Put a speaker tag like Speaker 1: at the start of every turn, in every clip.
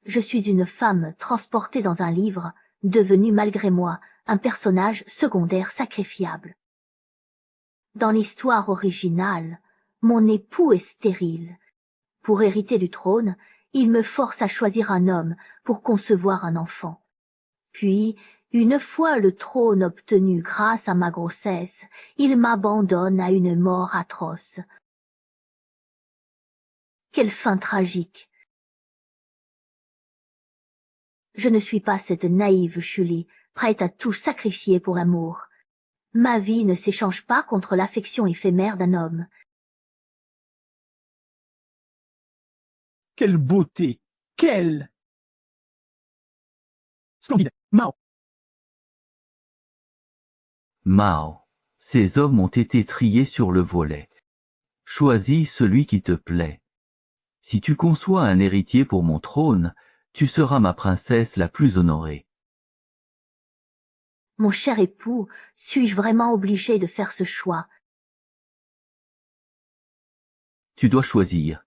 Speaker 1: Je suis une femme transportée dans un livre, devenue malgré moi un personnage secondaire sacrifiable. Dans l'histoire originale, mon époux est stérile. Pour hériter du trône, il me force à choisir un homme pour concevoir un enfant. Puis, une fois le trône obtenu grâce à ma grossesse, il m'abandonne à une mort atroce. Quelle fin tragique! Je ne suis pas cette naïve Shuli, prête à tout sacrifier pour l'amour. Ma vie ne s'échange pas contre l'affection éphémère d'un homme.
Speaker 2: Quelle beauté! Quelle! Splendide! Mao!
Speaker 3: Mao, ces hommes ont été triés sur le volet. Choisis celui qui te plaît. Si tu conçois un héritier pour mon trône, tu seras ma princesse la plus honorée.
Speaker 1: Mon cher époux, suis-je vraiment obligée de faire ce choix?
Speaker 3: Tu dois choisir.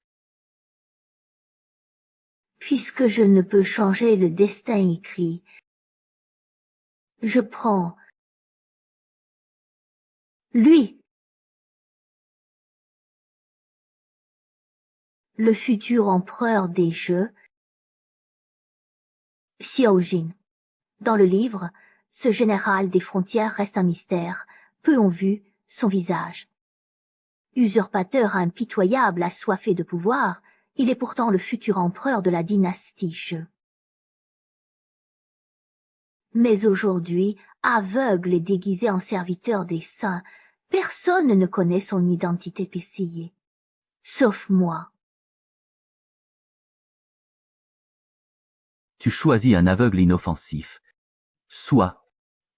Speaker 1: Puisque je ne peux changer le destin écrit, je prends lui, le futur empereur des jeux, Xiao Jin. Dans le livre, ce général des frontières reste un mystère, peu ont vu son visage. Usurpateur impitoyable, assoiffé de pouvoir, il est pourtant le futur empereur de la dynastie Jeu. Mais aujourd'hui, aveugle et déguisé en serviteur des saints, personne ne connaît son identité pessillée. Sauf moi.
Speaker 3: Tu choisis un aveugle inoffensif. Sois.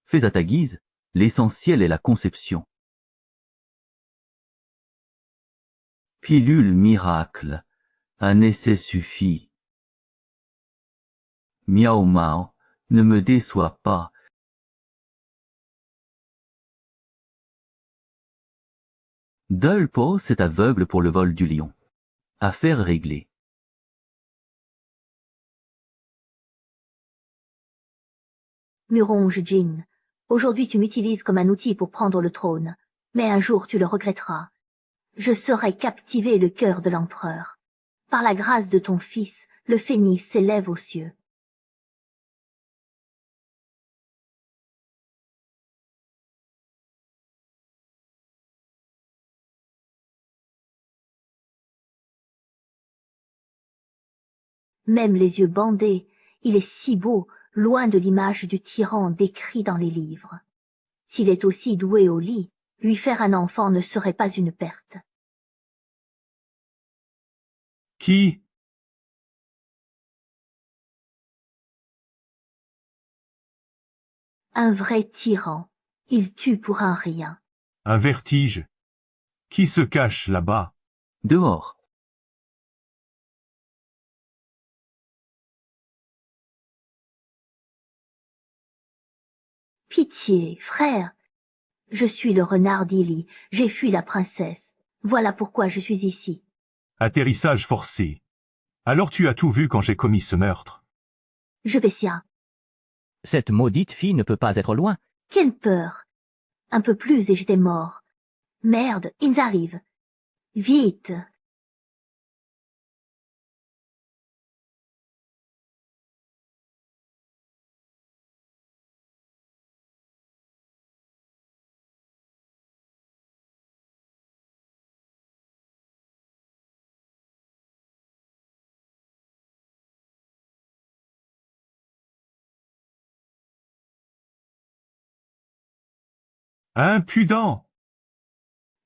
Speaker 3: Fais à ta guise, l'essentiel est la conception. Pilule miracle, un essai suffit. Miao Mao, ne me déçois pas. Dulpo est aveugle pour le vol du lion. Affaire réglée.
Speaker 1: Muronge Jin, aujourd'hui tu m'utilises comme un outil pour prendre le trône, mais un jour tu le regretteras. Je saurai captiver le cœur de l'empereur. Par la grâce de ton fils, le phénix s'élève aux cieux. Même les yeux bandés, il est si beau, loin de l'image du tyran décrit dans les livres. S'il est aussi doué au lit, lui faire un enfant ne serait pas une perte.
Speaker 2: Qui?
Speaker 1: Un vrai tyran, il tue pour un rien.
Speaker 2: Un vertige. Qui se cache là-bas?
Speaker 3: Dehors.
Speaker 1: Pitié, frère. Je suis le renard d'Ili, j'ai fui la princesse. Voilà pourquoi je suis ici.
Speaker 2: Atterrissage forcé. Alors tu as tout vu quand j'ai commis ce meurtre.
Speaker 1: Je Bessia.
Speaker 4: Cette maudite fille ne peut pas être loin.
Speaker 1: Quelle peur. Un peu plus et j'étais mort. Merde, ils arrivent. Vite.
Speaker 2: Impudent!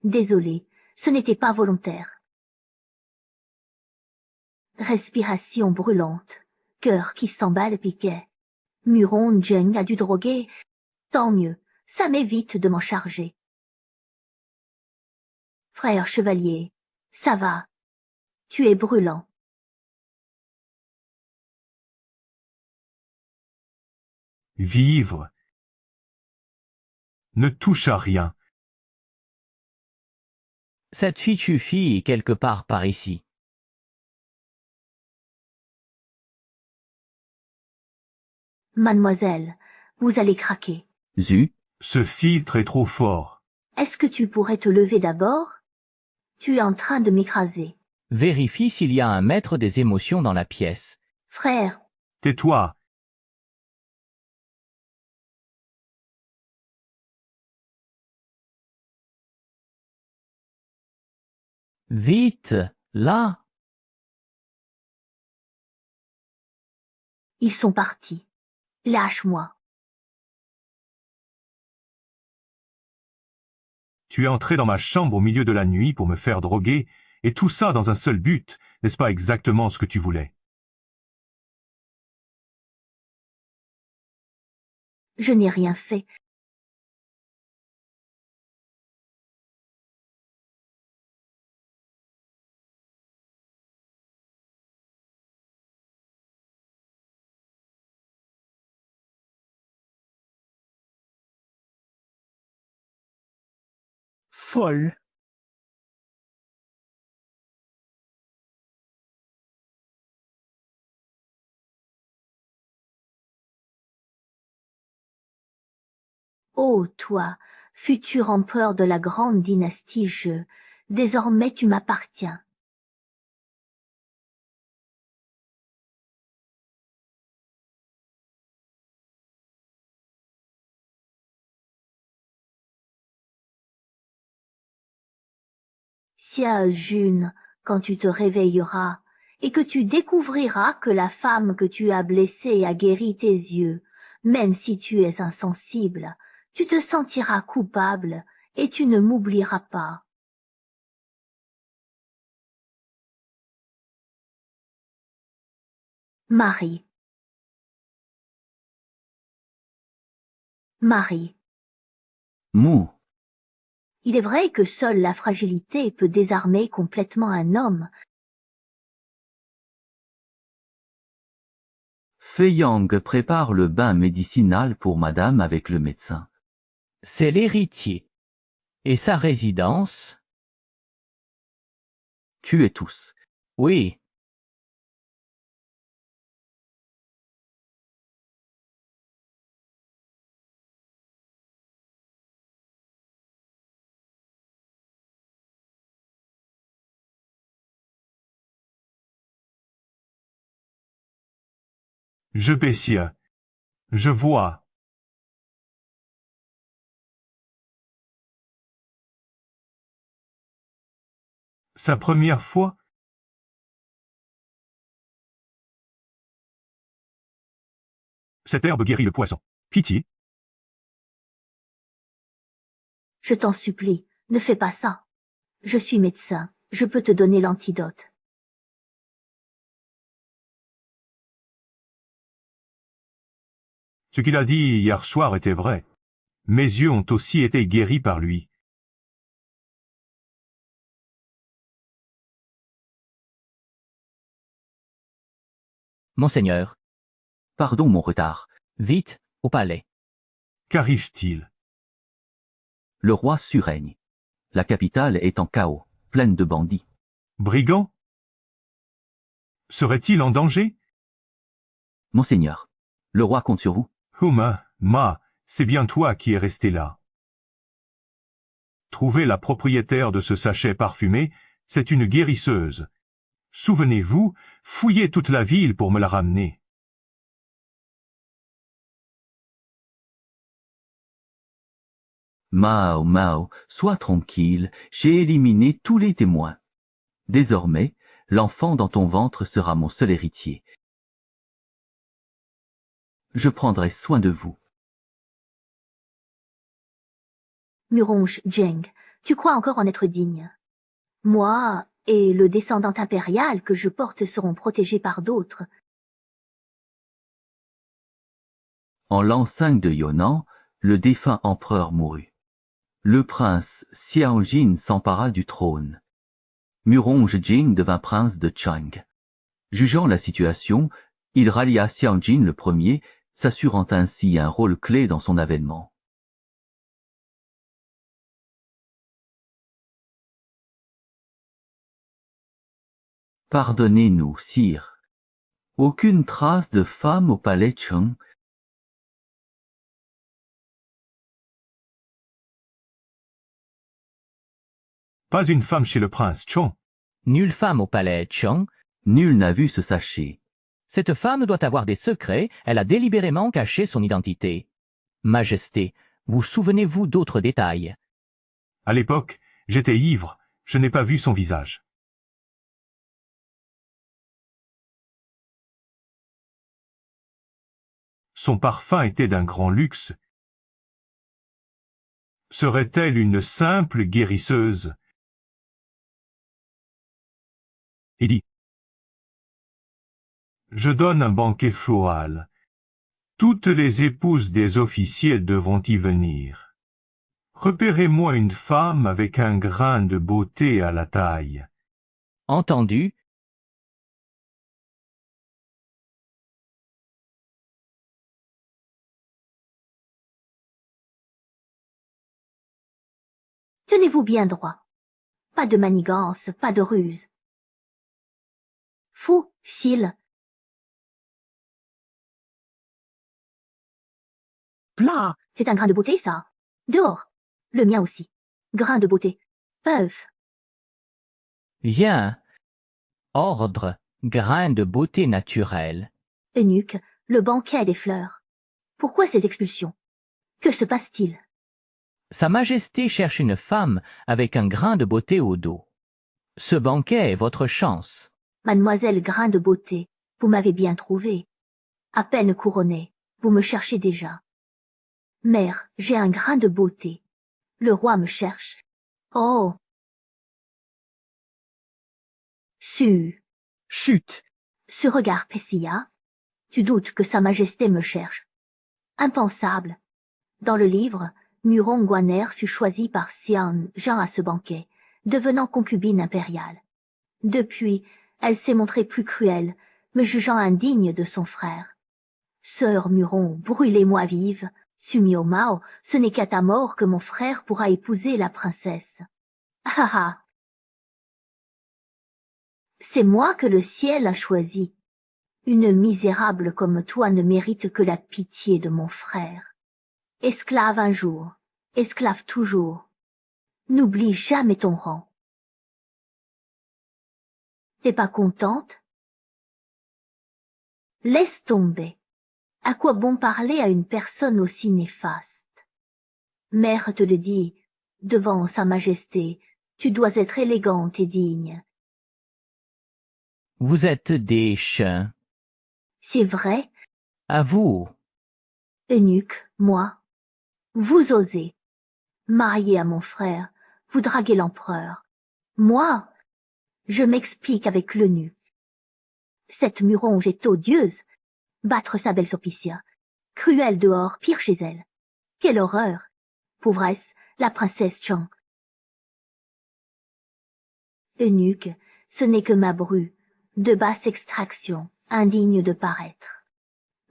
Speaker 1: Désolé, ce n'était pas volontaire. Respiration brûlante, cœur qui s'emballe piquet. Muron Jeng a dû droguer. Tant mieux, ça m'évite de m'en charger. Frère chevalier, ça va. Tu es brûlant.
Speaker 2: Vivre. Ne touche à rien.
Speaker 4: Cette fichue fille est quelque part par ici.
Speaker 1: Mademoiselle, vous allez craquer.
Speaker 3: Zut,
Speaker 2: Ce filtre est trop fort.
Speaker 1: Est-ce que tu pourrais te lever d'abord? Tu es en train de m'écraser.
Speaker 4: Vérifie s'il y a un maître des émotions dans la pièce.
Speaker 1: Frère,
Speaker 2: Tais-toi.
Speaker 4: Vite, là.
Speaker 1: ils sont partis. Lâche-moi.
Speaker 2: Tu es entré dans ma chambre au milieu de la nuit pour me faire droguer, et tout ça dans un seul but, n'est-ce pas exactement ce que tu voulais?
Speaker 1: Je n'ai rien fait.
Speaker 4: Folle.
Speaker 1: Ô toi, futur empereur de la grande dynastie désormais tu m'appartiens. Sia June, quand tu te réveilleras, et que tu découvriras que la femme que tu as blessée a guéri tes yeux, même si tu es insensible, tu te sentiras coupable, et tu ne m'oublieras pas. Marie. Marie.
Speaker 3: mou,
Speaker 1: Il est vrai que seule la fragilité peut désarmer complètement un homme.
Speaker 3: Fei Yang prépare le bain médicinal pour madame avec le médecin.
Speaker 4: C'est l'héritier. Et sa résidence?
Speaker 3: Tuez tous.
Speaker 4: Oui.
Speaker 2: Je Bessia. Je vois. Sa première fois? Cette herbe guérit le poison. Pitié.
Speaker 1: Je t'en supplie, ne fais pas ça. Je suis médecin, je peux te donner l'antidote.
Speaker 2: Ce qu'il a dit hier soir était vrai. Mes yeux ont aussi été guéris par lui.
Speaker 4: Monseigneur.
Speaker 3: Pardon mon retard.
Speaker 4: Vite, au palais.
Speaker 2: Qu'arrive-t-il?
Speaker 3: Le roi surrègne. La capitale est en chaos, pleine de bandits.
Speaker 2: Brigand? Serait-il en danger?
Speaker 3: Monseigneur, le roi compte sur vous.
Speaker 2: Ma, c'est bien toi qui es resté là. Trouvez la propriétaire de ce sachet parfumé, c'est une guérisseuse. Souvenez-vous, fouillez toute la ville pour me la ramener.
Speaker 3: Mao, sois tranquille, j'ai éliminé tous les témoins. Désormais, l'enfant dans ton ventre sera mon seul héritier. Je prendrai soin de vous.
Speaker 1: Muronge Jeng, tu crois encore en être digne. Moi et le descendant impérial que je porte seront protégés par d'autres.
Speaker 3: En l'an 5 de Yunnan, le défunt empereur mourut. Le prince Xiaojin s'empara du trône. Muronge Jing devint prince de Chang. Jugeant la situation, il rallia Xiaojin le premier, s'assurant ainsi un rôle clé dans son avènement. Pardonnez-nous, sire. Aucune trace de femme au palais Cheng.
Speaker 2: Pas une femme chez le prince Chong.
Speaker 4: Nulle femme au palais Chang.
Speaker 3: Nul n'a vu ce sachet.
Speaker 4: Cette femme doit avoir des secrets, elle a délibérément caché son identité. Majesté, vous souvenez-vous d'autres détails?
Speaker 2: À l'époque, j'étais ivre, je n'ai pas vu son visage. Son parfum était d'un grand luxe. Serait-elle une simple guérisseuse? Il dit. Je donne un banquet floral. Toutes les épouses des officiers devront y venir. Repérez-moi une femme avec un grain de beauté à la taille.
Speaker 4: Entendu.
Speaker 1: Tenez-vous bien droit. Pas de manigance, pas de ruse. Fou, file.
Speaker 5: Plat.
Speaker 1: C'est un grain de beauté, ça. Dehors. Le mien aussi. Grain de beauté. Œuf.
Speaker 4: Viens. Ordre. Grain de beauté naturelle.
Speaker 1: Eunuque, le banquet des fleurs. Pourquoi ces expulsions? Que se passe-t-il?
Speaker 4: Sa Majesté cherche une femme avec un grain de beauté au dos. Ce banquet est votre chance.
Speaker 1: Mademoiselle Grain de beauté, vous m'avez bien trouvé. À peine couronnée, vous me cherchez déjà. Mère, j'ai un grain de beauté. Le roi me cherche. Oh! Su.
Speaker 5: Chut.
Speaker 1: Ce regard Pessia. Tu doutes que Sa Majesté me cherche. Impensable. Dans le livre, Muron Guaner fut choisie par Xian Jean à ce banquet, devenant concubine impériale. Depuis, elle s'est montrée plus cruelle, me jugeant indigne de son frère. Sœur Muron, brûlez-moi vive, Sumio Mao, ce n'est qu'à ta mort que mon frère pourra épouser la princesse. Ah ah! C'est moi que le ciel a choisi. Une misérable comme toi ne mérite que la pitié de mon frère. Esclave un jour, esclave toujours. N'oublie jamais ton rang. T'es pas contente? Laisse tomber. À quoi bon parler à une personne aussi néfaste? Mère te le dit, devant Sa Majesté, tu dois être élégante et digne.
Speaker 4: Vous êtes des chiens.
Speaker 1: C'est vrai,
Speaker 4: À vous.
Speaker 1: eunuque, moi. Vous osez. Marié à mon frère, vous draguez l'empereur. Moi, je m'explique avec l'eunuque. Cette Muronge est odieuse. Battre sa belle Sulpicia. Cruelle dehors, pire chez elle. Quelle horreur! Pauvresse, la princesse Chang. Eunuque, ce n'est que ma bru, de basse extraction, indigne de paraître.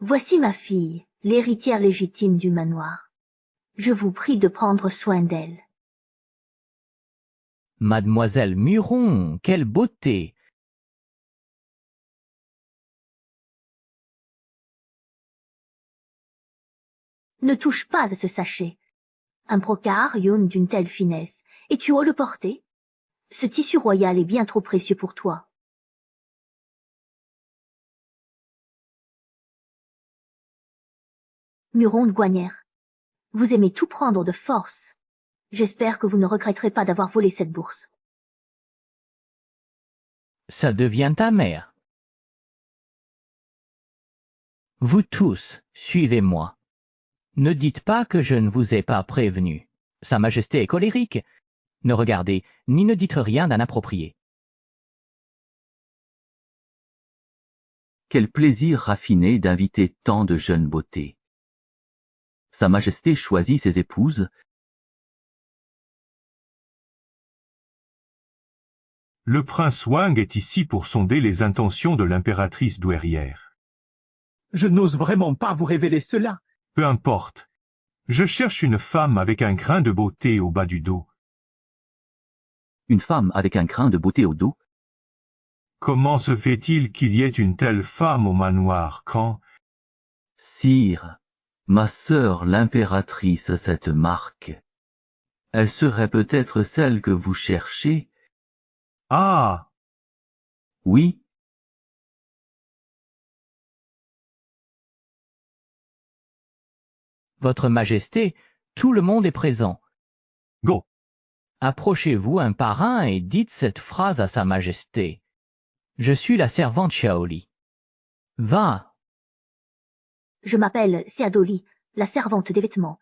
Speaker 1: Voici ma fille, l'héritière légitime du manoir. Je vous prie de prendre soin d'elle.
Speaker 4: Mademoiselle Muron, quelle beauté!
Speaker 1: Ne touche pas à ce sachet. Un brocart yonne d'une telle finesse, et tu oses le porter? Ce tissu royal est bien trop précieux pour toi. Muron de Guanière, vous aimez tout prendre de force. J'espère que vous ne regretterez pas d'avoir volé cette bourse.
Speaker 4: Ça devient ta mère. Vous tous, suivez-moi. Ne dites pas que je ne vous ai pas prévenu. Sa Majesté est colérique. Ne regardez, ni ne dites rien d'inapproprié.
Speaker 3: Quel plaisir raffiné d'inviter tant de jeunes beautés. Sa Majesté choisit ses épouses.
Speaker 2: Le prince Wang est ici pour sonder les intentions de l'impératrice douairière.
Speaker 5: Je n'ose vraiment pas vous révéler cela.
Speaker 2: Peu importe. Je cherche une femme avec un grain de beauté au bas du dos.
Speaker 3: Une femme avec un grain de beauté au dos.
Speaker 2: Comment se fait-il qu'il y ait une telle femme au manoir quand...
Speaker 3: Sire, ma sœur l'impératrice a cette marque. Elle serait peut-être celle que vous cherchez.
Speaker 2: Ah!
Speaker 3: Oui,
Speaker 4: Votre Majesté, tout le monde est présent.
Speaker 2: Go!
Speaker 4: Approchez-vous un par un et dites cette phrase à Sa Majesté. Je suis la servante Shaoli. Va,
Speaker 1: Je m'appelle Seadoli, la servante des vêtements.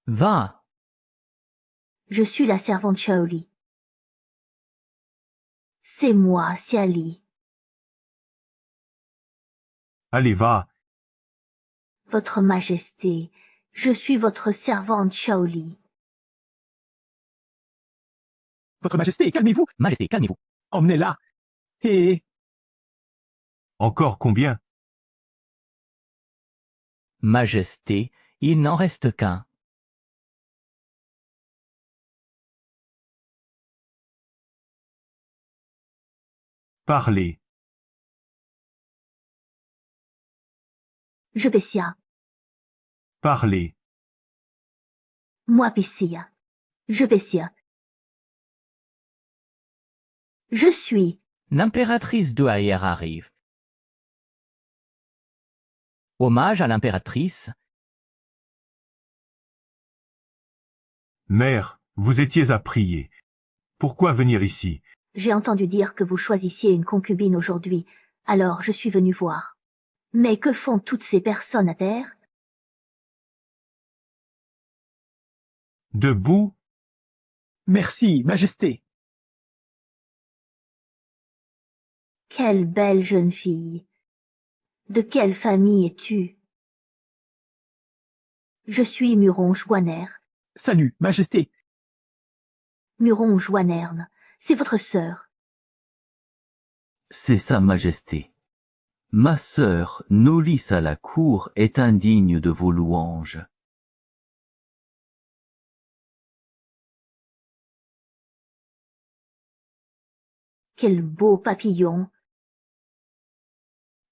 Speaker 4: va,
Speaker 1: Je suis la servante Shaoli. C'est moi, Siali.
Speaker 2: Allez, va!
Speaker 1: Votre Majesté, je suis votre servante Shaoli.
Speaker 5: Votre Majesté, calmez-vous.
Speaker 4: Majesté, calmez-vous.
Speaker 5: Emmenez-la. Et
Speaker 2: Encore combien?
Speaker 4: Majesté, il n'en reste qu'un.
Speaker 2: Parlez.
Speaker 1: Je Bessia.
Speaker 2: Parlez.
Speaker 1: Moi Bessia. Je Bessia. Je suis.
Speaker 4: L'impératrice Douaïr arrive. Hommage à l'impératrice.
Speaker 2: Mère, vous étiez à prier. Pourquoi venir ici?
Speaker 1: J'ai entendu dire que vous choisissiez une concubine aujourd'hui, alors je suis venu voir. Mais que font toutes ces personnes à terre?
Speaker 2: Debout?
Speaker 5: merci, Majesté.
Speaker 1: Quelle belle jeune fille. De quelle famille es-tu? Je suis Muron Joanner.
Speaker 5: Salut, Majesté.
Speaker 1: Muron Joannerne, c'est votre sœur.
Speaker 3: c'est Sa Majesté. Ma sœur, novice à la cour, est indigne de vos louanges.
Speaker 1: Quel beau papillon.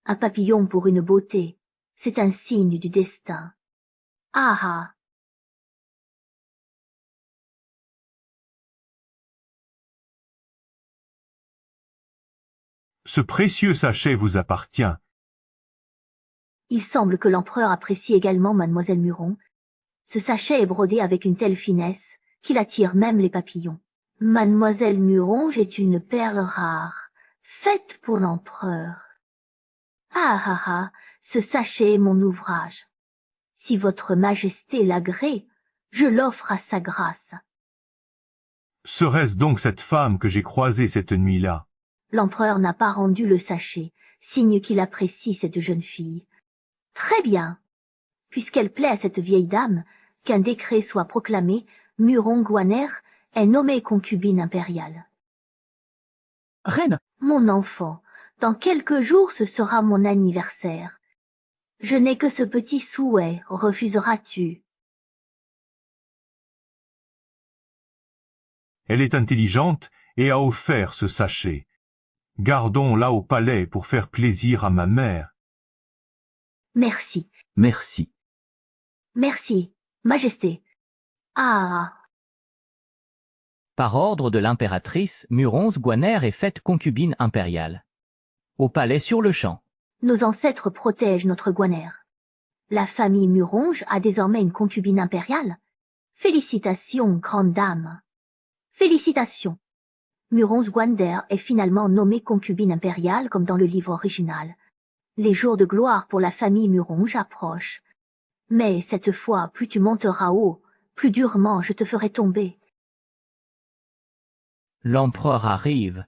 Speaker 1: Un papillon pour une beauté, c'est un signe du destin. Ah ah.
Speaker 2: Ce précieux sachet vous appartient.
Speaker 1: Il semble que l'empereur apprécie également mademoiselle Muron. Ce sachet est brodé avec une telle finesse qu'il attire même les papillons. Mademoiselle Muron est une perle rare, faite pour l'empereur. Ah ah ah, ce sachet est mon ouvrage. Si votre majesté l'agrée, je l'offre à sa grâce.
Speaker 2: Serait-ce donc cette femme que j'ai croisée cette nuit-là?
Speaker 1: L'empereur n'a pas rendu le sachet, signe qu'il apprécie cette jeune fille. Très bien. Puisqu'elle plaît à cette vieille dame, qu'un décret soit proclamé, Muron Joanner est nommée concubine impériale.
Speaker 5: Reine,
Speaker 1: Mon enfant, dans quelques jours ce sera mon anniversaire. Je n'ai que ce petit souhait, refuseras-tu?
Speaker 2: Elle est intelligente et a offert ce sachet. Gardons-la au palais pour faire plaisir à ma mère.
Speaker 1: Merci,
Speaker 3: Merci.
Speaker 1: merci, Majesté. Ah,
Speaker 4: Par ordre de l'impératrice, Muronze Guaner est faite concubine impériale. Au palais sur-le-champ.
Speaker 1: nos ancêtres protègent notre Guaner. La famille Muronge a désormais une concubine impériale. Félicitations, grande dame. Félicitations. Muronze Gwander est finalement nommée concubine impériale comme dans le livre original. Les jours de gloire pour la famille Muronge approchent. Mais cette fois, plus tu monteras haut, plus durement je te ferai tomber.
Speaker 4: L'empereur arrive.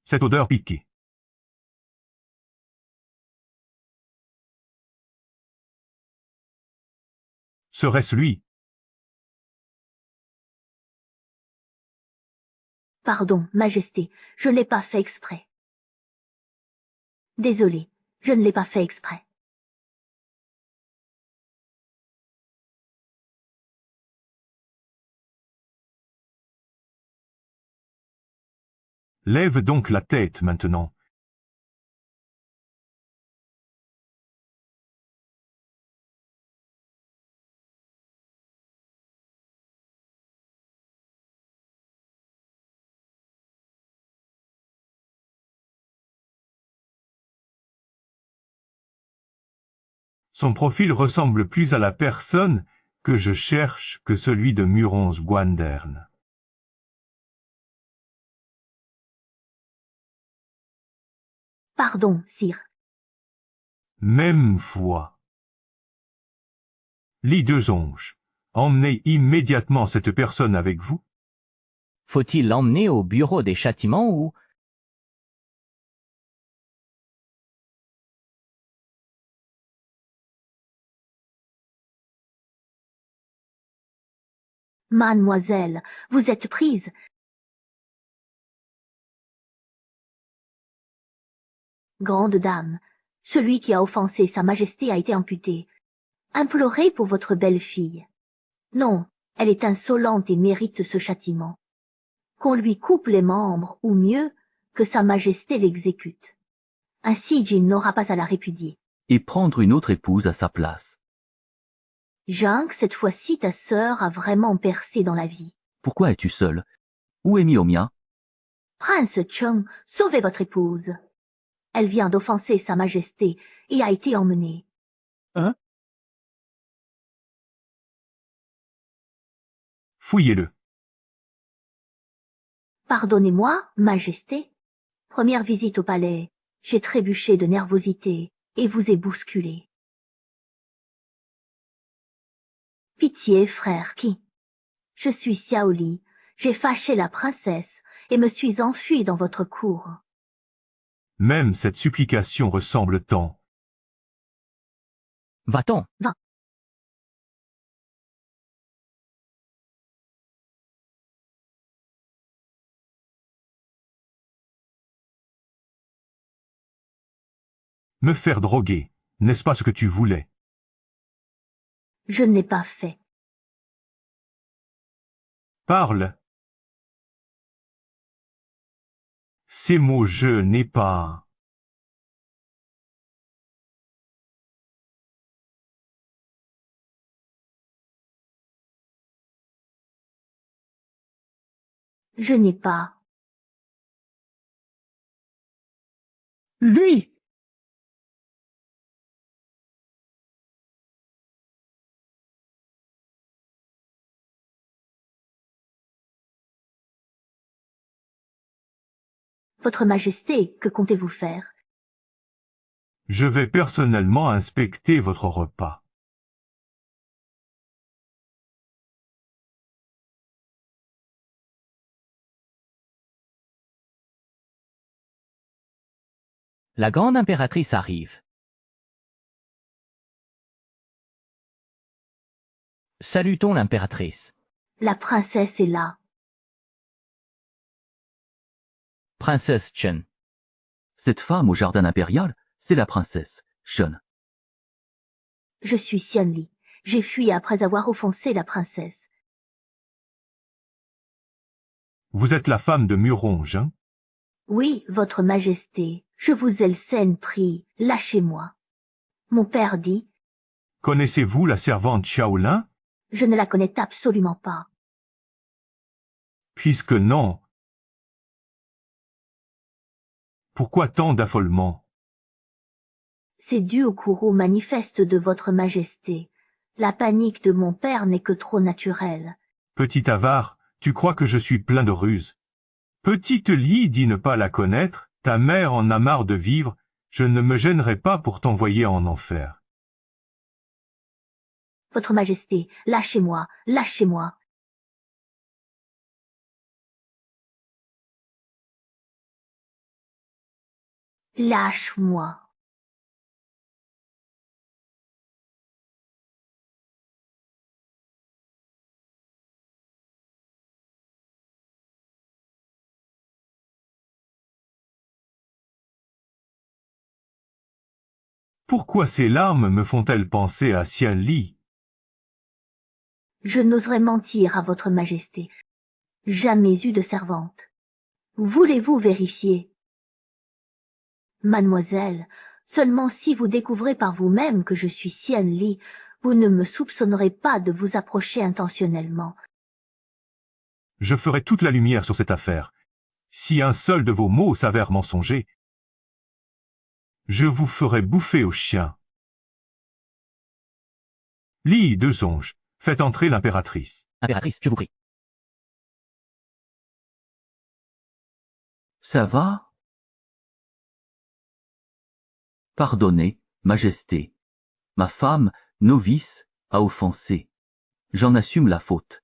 Speaker 2: Cette odeur piquée. Serait-ce lui?
Speaker 1: Pardon, Majesté, je ne l'ai pas fait exprès. Désolé, je ne l'ai pas fait exprès.
Speaker 2: Lève donc la tête maintenant. Son profil ressemble plus à la personne que je cherche que celui de Murons Guandern.
Speaker 1: Pardon, sire.
Speaker 2: Même foi. Lis 2 onges. Emmenez immédiatement cette personne avec vous.
Speaker 4: Faut-il l'emmener au bureau des châtiments ou...
Speaker 1: Mademoiselle, vous êtes prise. Grande dame, celui qui a offensé Sa Majesté a été amputé. Implorez pour votre belle-fille. Non, elle est insolente et mérite ce châtiment. Qu'on lui coupe les membres, ou mieux, que Sa Majesté l'exécute. Ainsi Jean n'aura pas à la répudier.
Speaker 3: Et prendre une autre épouse à sa place.
Speaker 1: Junk, cette fois-ci ta sœur a vraiment percé dans la vie.
Speaker 3: Pourquoi es-tu seul? Où est Miomia?
Speaker 1: Prince Chung, sauvez votre épouse. Elle vient d'offenser Sa Majesté et a été emmenée.
Speaker 5: Hein?
Speaker 2: Fouillez-le.
Speaker 1: Pardonnez-moi, Majesté. Première visite au palais, j'ai trébuché de nervosité et vous ai bousculé. Pitié, frère Qi. Je suis Xiao Li, j'ai fâché la princesse et me suis enfui dans votre cour.
Speaker 2: Même cette supplication ressemble tant.
Speaker 4: Va-t'en.
Speaker 2: Me faire droguer, n'est-ce pas ce que tu voulais?
Speaker 1: Je ne l'ai pas fait.
Speaker 2: Parle. Ces mots je n'ai pas.
Speaker 1: Je n'ai pas.
Speaker 5: Lui!
Speaker 1: Votre Majesté, que comptez-vous faire?
Speaker 2: Je vais personnellement inspecter votre repas.
Speaker 4: La grande impératrice arrive. Salutons l'impératrice.
Speaker 1: La princesse est là.
Speaker 4: Princesse Chen.
Speaker 3: Cette femme au jardin impérial, c'est la princesse, Shun.
Speaker 1: Je suis Xian Li. J'ai fui après avoir offensé la princesse.
Speaker 2: Vous êtes la femme de Muronge, hein?
Speaker 1: Oui, votre Majesté, je vous ai le Seine pris, lâchez-moi. Mon père dit,
Speaker 2: Connaissez-vous la servante Shaolin?
Speaker 1: je ne la connais absolument pas.
Speaker 2: Puisque non. Pourquoi tant d'affolement?
Speaker 1: C'est dû au courroux manifeste de votre Majesté. La panique de mon père n'est que trop naturelle.
Speaker 2: Petit avare, tu crois que je suis plein de ruses? Petite Li dit ne pas la connaître, ta mère en a marre de vivre, je ne me gênerai pas pour t'envoyer en enfer.
Speaker 1: Votre Majesté, lâchez-moi, lâchez-moi. Lâche-moi.
Speaker 2: Pourquoi ces larmes me font-elles penser à Xian Li?
Speaker 1: Je n'oserais mentir à votre Majesté. Jamais eu de servante. Voulez-vous vérifier? Mademoiselle, seulement si vous découvrez par vous-même que je suis Xian Li, vous ne me soupçonnerez pas de vous approcher intentionnellement.
Speaker 2: Je ferai toute la lumière sur cette affaire. Si un seul de vos mots s'avère mensonger, je vous ferai bouffer aux chiens. Li de Zonge, faites entrer l'impératrice.
Speaker 4: Impératrice, je vous prie.
Speaker 3: Ça va? Pardonnez, Majesté. Ma femme, novice, a offensé. J'en assume la faute.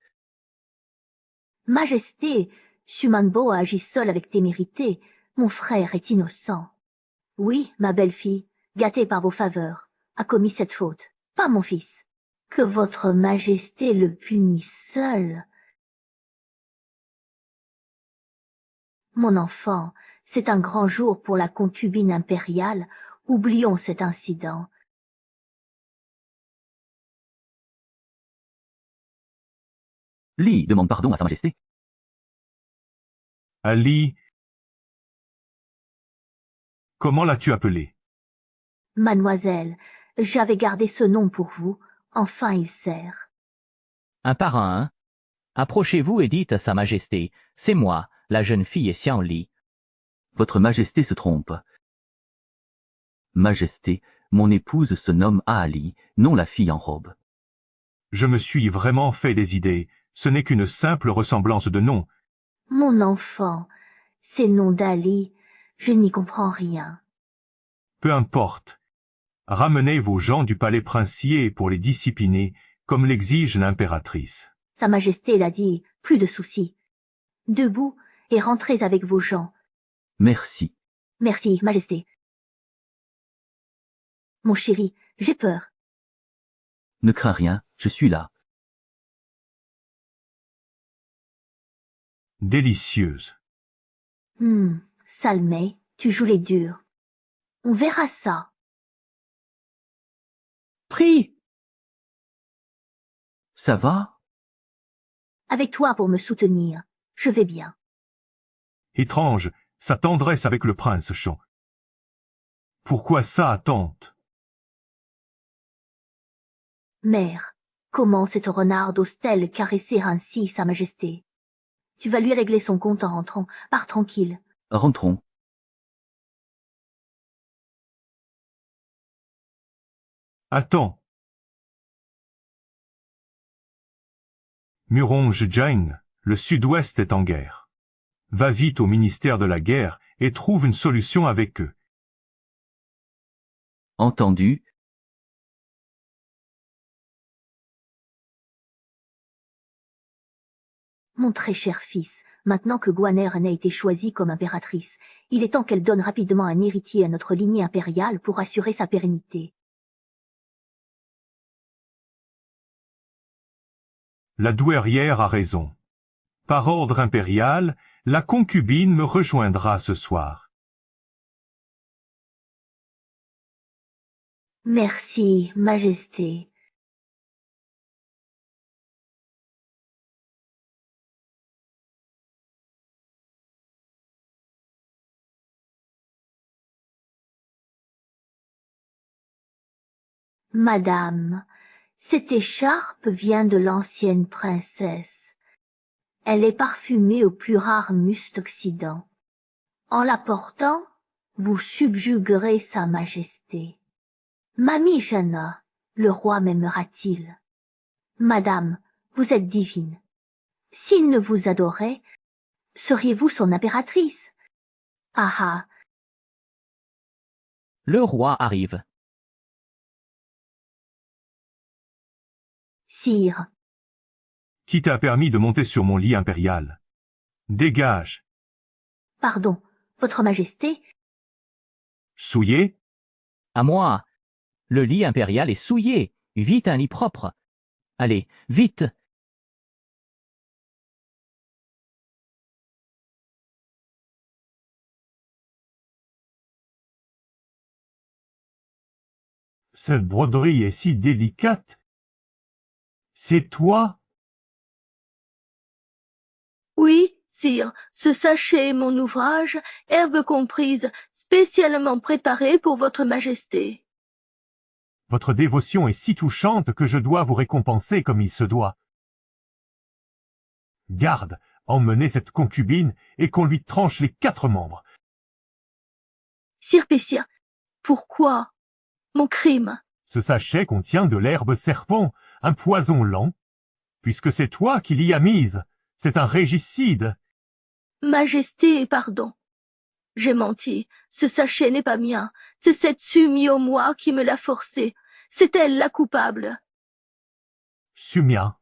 Speaker 1: Majesté, Xumanbo a agi seul avec témérité. Mon frère est innocent. Oui, ma belle-fille, gâtée par vos faveurs, a commis cette faute, pas mon fils. Que votre Majesté le punisse seul. Mon enfant, c'est un grand jour pour la concubine impériale. Oublions cet incident.
Speaker 3: Li demande pardon à Sa Majesté.
Speaker 2: Ali, comment l'as-tu appelé?
Speaker 1: Mademoiselle, j'avais gardé ce nom pour vous. Enfin il sert.
Speaker 4: Un par un. Approchez-vous et dites à Sa Majesté, c'est moi, la jeune fille Xian Li.
Speaker 3: Votre Majesté se trompe. Majesté, mon épouse se nomme Ali, non la fille en robe.
Speaker 2: Je me suis vraiment fait des idées. Ce n'est qu'une simple ressemblance de nom.
Speaker 1: Mon enfant, ces noms d'Ali, je n'y comprends rien.
Speaker 2: Peu importe. Ramenez vos gens du palais princier pour les discipliner, comme l'exige l'impératrice.
Speaker 1: Sa Majesté l'a dit, plus de soucis. Debout et rentrez avec vos gens.
Speaker 3: Merci.
Speaker 1: Merci, Majesté. Mon chéri, j'ai peur.
Speaker 3: Ne crains rien, je suis là.
Speaker 2: Délicieuse.
Speaker 1: Salmé, tu joues les durs. On verra ça.
Speaker 5: Prie!
Speaker 3: Ça va?
Speaker 1: Avec toi pour me soutenir, je vais bien.
Speaker 2: Étrange, sa tendresse avec le prince Chon. Pourquoi ça, tante?
Speaker 1: Mère, comment cette renarde ose-t-elle caresser ainsi Sa Majesté? Tu vas lui régler son compte en rentrant. Pars tranquille.
Speaker 3: Rentrons.
Speaker 2: Attends. Muronge Jane, le sud-ouest est en guerre. Va vite au ministère de la guerre et trouve une solution avec eux.
Speaker 3: Entendu.
Speaker 1: Mon très cher fils, maintenant que Guanern a été choisie comme impératrice, il est temps qu'elle donne rapidement un héritier à notre lignée impériale pour assurer sa pérennité.
Speaker 2: La douairière a raison. Par ordre impérial, la concubine me rejoindra ce soir.
Speaker 1: Merci, Majesté. Madame, cette écharpe vient de l'ancienne princesse. Elle est parfumée au plus rare must occident. En la portant, vous subjuguerez Sa Majesté. Mamie Jana, le roi m'aimera-t-il? Madame, vous êtes divine. S'il ne vous adorait, seriez-vous son impératrice? Ah ah.
Speaker 4: Le roi arrive.
Speaker 1: Sire,
Speaker 2: Qui t'a permis de monter sur mon lit impérial? Dégage.
Speaker 1: pardon, Votre Majesté,
Speaker 2: Souillé?
Speaker 4: À moi. Le lit impérial est souillé. Vite un lit propre. Allez, vite.
Speaker 2: Cette broderie est si délicate. C'est toi?
Speaker 1: oui, Sire, ce sachet est mon ouvrage, herbes comprises, spécialement préparé pour votre majesté.
Speaker 2: Votre dévotion est si touchante que je dois vous récompenser comme il se doit. Garde, emmenez cette concubine et qu'on lui tranche les 4 membres.
Speaker 1: Sire Pessia, pourquoi? Mon crime.
Speaker 2: Ce sachet contient de l'herbe serpent, un poison lent. Puisque c'est toi qui l'y as mise, c'est un régicide.
Speaker 1: Majesté et pardon. J'ai menti, ce sachet n'est pas mien, c'est cette Sumio-moi qui me l'a forcé, c'est elle la coupable.
Speaker 2: Sumia.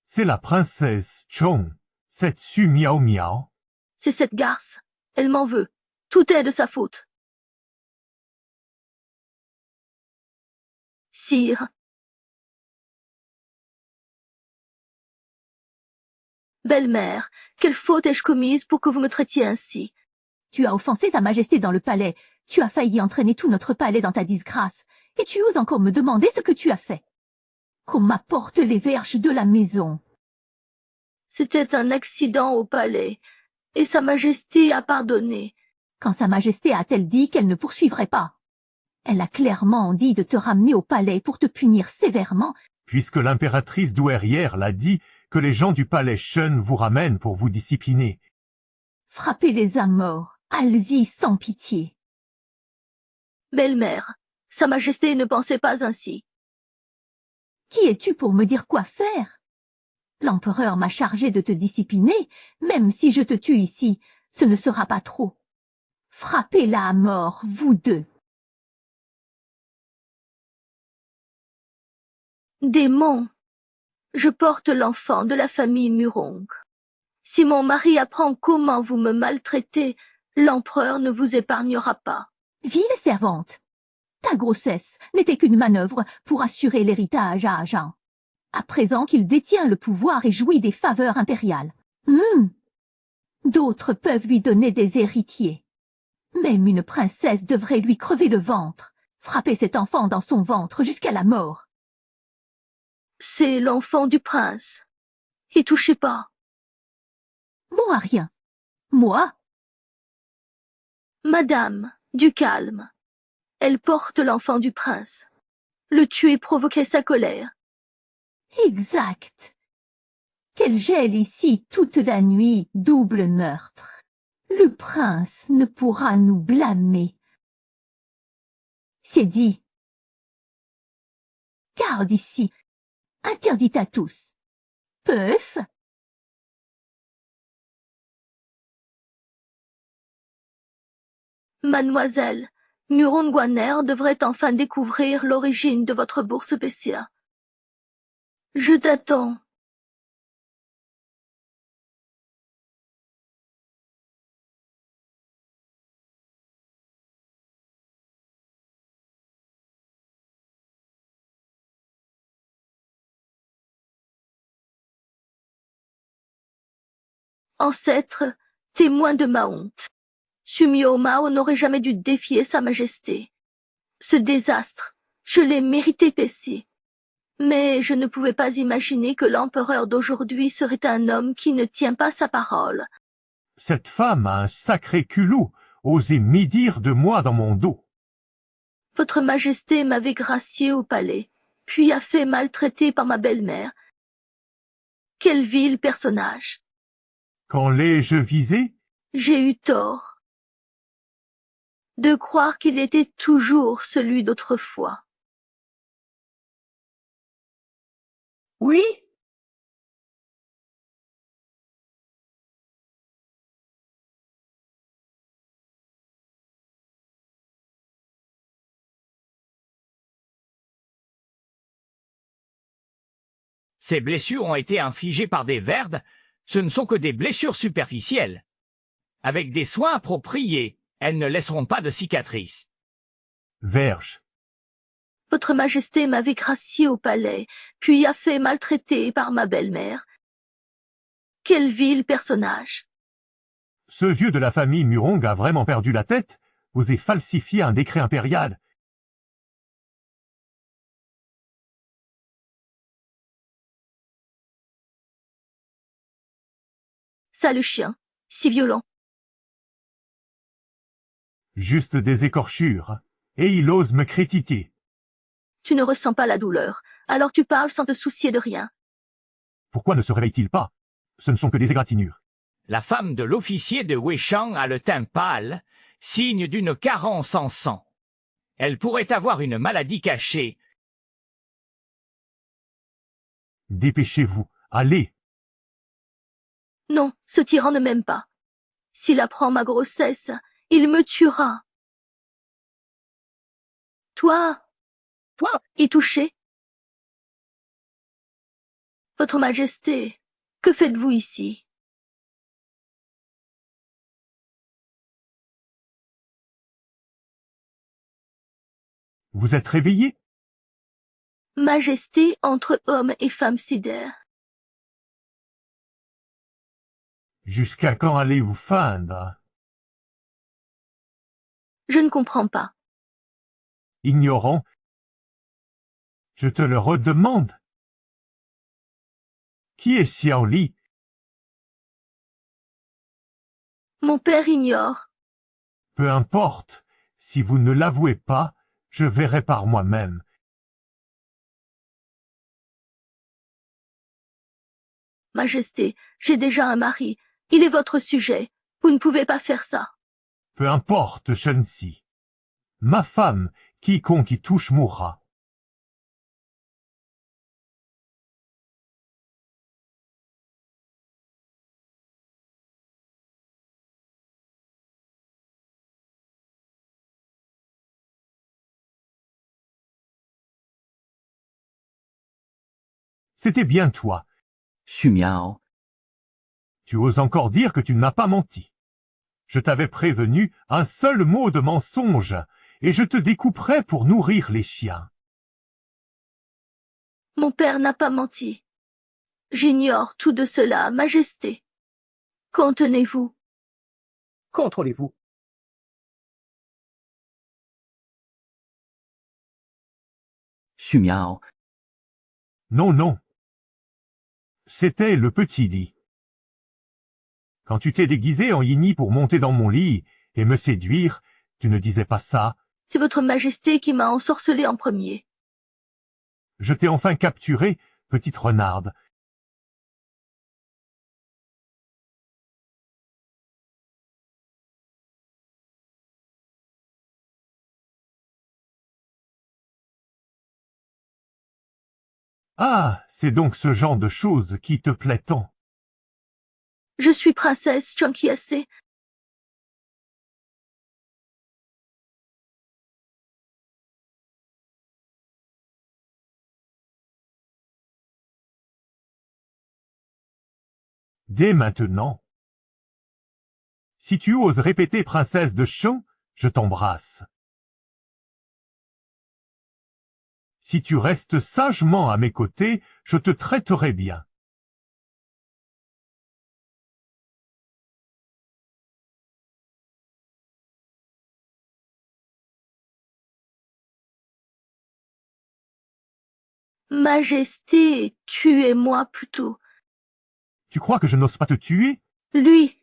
Speaker 2: C'est la princesse Chong, cette Su-Miao Miao.
Speaker 1: C'est cette garce, elle m'en veut, tout est de sa faute. Sire. Belle-mère, quelle faute ai-je commise pour que vous me traitiez ainsi?
Speaker 6: Tu as offensé Sa Majesté dans le palais, tu as failli entraîner tout notre palais dans ta disgrâce, et tu oses encore me demander ce que tu as fait. Qu'on m'apporte les verges de la maison.
Speaker 1: C'était un accident au palais, et Sa Majesté a pardonné.
Speaker 6: Quand Sa Majesté a-t-elle dit qu'elle ne poursuivrait pas? Elle a clairement dit de te ramener au palais pour te punir sévèrement.
Speaker 2: Puisque l'impératrice douairière l'a dit, que les gens du palais Shen vous ramènent pour vous discipliner.
Speaker 6: Frappez-les à mort, allez-y sans pitié.
Speaker 1: Belle-mère, Sa Majesté ne pensait pas ainsi.
Speaker 6: Qui es-tu pour me dire quoi faire? L'empereur m'a chargé de te discipliner, même si je te tue ici, ce ne sera pas trop. Frappez-la à mort, vous deux.
Speaker 1: Démon, je porte l'enfant de la famille Murong. Si mon mari apprend comment vous me maltraitez, l'empereur ne vous épargnera pas.
Speaker 6: Vile servante, ta grossesse n'était qu'une manœuvre pour assurer l'héritage à Jean. À présent qu'il détient le pouvoir et jouit des faveurs impériales. D'autres peuvent lui donner des héritiers. Même une princesse devrait lui crever le ventre, frapper cet enfant dans son ventre jusqu'à la mort.
Speaker 1: C'est l'enfant du prince. Y touchez pas.
Speaker 6: Moi rien. Moi?
Speaker 1: Madame, du calme. Elle porte l'enfant du prince. Le tuer provoquait sa colère.
Speaker 6: Exact. Qu'elle gèle ici toute la nuit, double meurtre. Le prince ne pourra nous blâmer. C'est dit. Garde ici. Interdit à tous. Peuf.
Speaker 1: Mademoiselle, Murong-Gwaner devrait enfin découvrir l'origine de votre bourse Pessia. Je t'attends. Ancêtre, témoin de ma honte. Sumio Mao n'aurait jamais dû défier Sa Majesté. Ce désastre, je l'ai mérité Pessi. Mais je ne pouvais pas imaginer que l'empereur d'aujourd'hui serait un homme qui ne tient pas sa parole.
Speaker 2: Cette femme a un sacré culot, osé médire de moi dans mon dos.
Speaker 1: Votre Majesté m'avait gracié au palais, puis a fait maltraiter par ma belle-mère. Quel vil personnage!
Speaker 2: Quand l'ai-je visé?
Speaker 1: J'ai eu tort de croire qu'il était toujours celui d'autrefois.
Speaker 7: Oui?
Speaker 4: Ces blessures ont été infligées par des verdes, ce ne sont que des blessures superficielles. Avec des soins appropriés, elles ne laisseront pas de cicatrices.
Speaker 2: Verge.
Speaker 1: Votre Majesté m'avait gracié au palais, puis a fait maltraiter par ma belle-mère. Quel vil personnage!
Speaker 2: Ce vieux de la famille Murong a vraiment perdu la tête, osé falsifier un décret impérial.
Speaker 1: sale chien, si violent.
Speaker 2: Juste des écorchures, et il ose me critiquer.
Speaker 1: Tu ne ressens pas la douleur, alors tu parles sans te soucier de rien.
Speaker 2: Pourquoi ne se réveille-t-il pas? Ce ne sont que des égratignures.
Speaker 4: La femme de l'officier de Weishang a le teint pâle, signe d'une carence en sang. Elle pourrait avoir une maladie cachée.
Speaker 2: Dépêchez-vous, allez.
Speaker 1: Non, ce tyran ne m'aime pas. S'il apprend ma grossesse, il me tuera. Toi, y toucher? Votre Majesté, que faites-vous ici?
Speaker 2: Vous êtes réveillé?
Speaker 1: Majesté entre hommes et femmes sidère.
Speaker 2: Jusqu'à quand allez-vous feindre?
Speaker 1: Je ne comprends pas.
Speaker 2: Ignorant. Je te le redemande. Qui est Xiao Li?
Speaker 1: Mon père ignore.
Speaker 2: Peu importe, si vous ne l'avouez pas, je verrai par moi-même.
Speaker 1: Majesté, j'ai déjà un mari. Il est votre sujet. Vous ne pouvez pas faire ça.
Speaker 2: Peu importe, Shen-Si. Ma femme, quiconque y touche mourra. C'était bien toi.
Speaker 3: Xu Miao.
Speaker 2: Tu oses encore dire que tu ne m'as pas menti. Je t'avais prévenu, un seul mot de mensonge, et je te découperais pour nourrir les chiens.
Speaker 1: Mon père n'a pas menti. J'ignore tout de cela, Majesté. Contenez-vous.
Speaker 5: Contrôlez-vous.
Speaker 3: Xu Miao.
Speaker 2: Non, non. C'était le petit lit. Quand tu t'es déguisé en Yini pour monter dans mon lit et me séduire, tu ne disais pas ça.
Speaker 1: C'est votre Majesté qui m'a ensorcelé en premier.
Speaker 2: Je t'ai enfin capturé, petite renarde. Ah, c'est donc ce genre de choses qui te plaît tant.
Speaker 1: Je suis princesse Chankiase.
Speaker 2: Dès maintenant. Si tu oses répéter princesse de Shang, je t'embrasse. Si tu restes sagement à mes côtés, je te traiterai bien.
Speaker 1: Majesté, tuez-moi plutôt.
Speaker 2: Tu crois que je n'ose pas te tuer?
Speaker 1: Lui.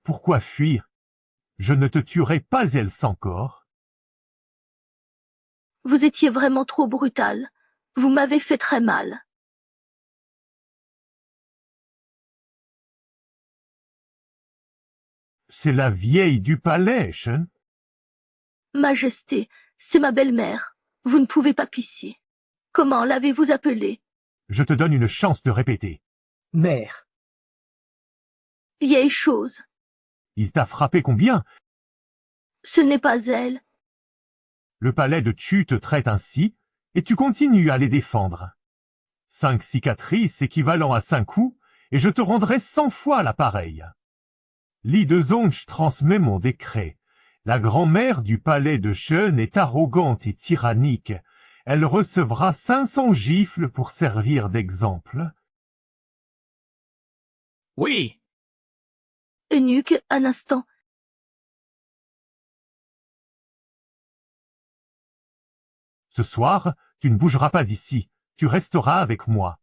Speaker 2: Pourquoi fuir? Je ne te tuerai pas elle sans corps.
Speaker 1: Vous étiez vraiment trop brutal. Vous m'avez fait très mal.
Speaker 2: C'est la vieille du palais, Shen.
Speaker 1: Majesté, c'est ma belle-mère. Vous ne pouvez pas pitié. Comment l'avez-vous appelée?
Speaker 2: Je te donne une chance de répéter.
Speaker 5: Mère.
Speaker 1: Vieille chose.
Speaker 2: Il t'a frappé combien?
Speaker 1: Ce n'est pas elle.
Speaker 2: Le palais de Chu te traite ainsi, et tu continues à les défendre. 5 cicatrices équivalent à 5 coups, et je te rendrai 100 fois la pareille. Li de Zonj transmet mon décret. La grand-mère du palais de Shen est arrogante et tyrannique. Elle recevra 500 gifles pour servir d'exemple.
Speaker 4: Oui,
Speaker 1: Eunuque, un instant.
Speaker 2: Ce soir, tu ne bougeras pas d'ici, tu resteras avec moi.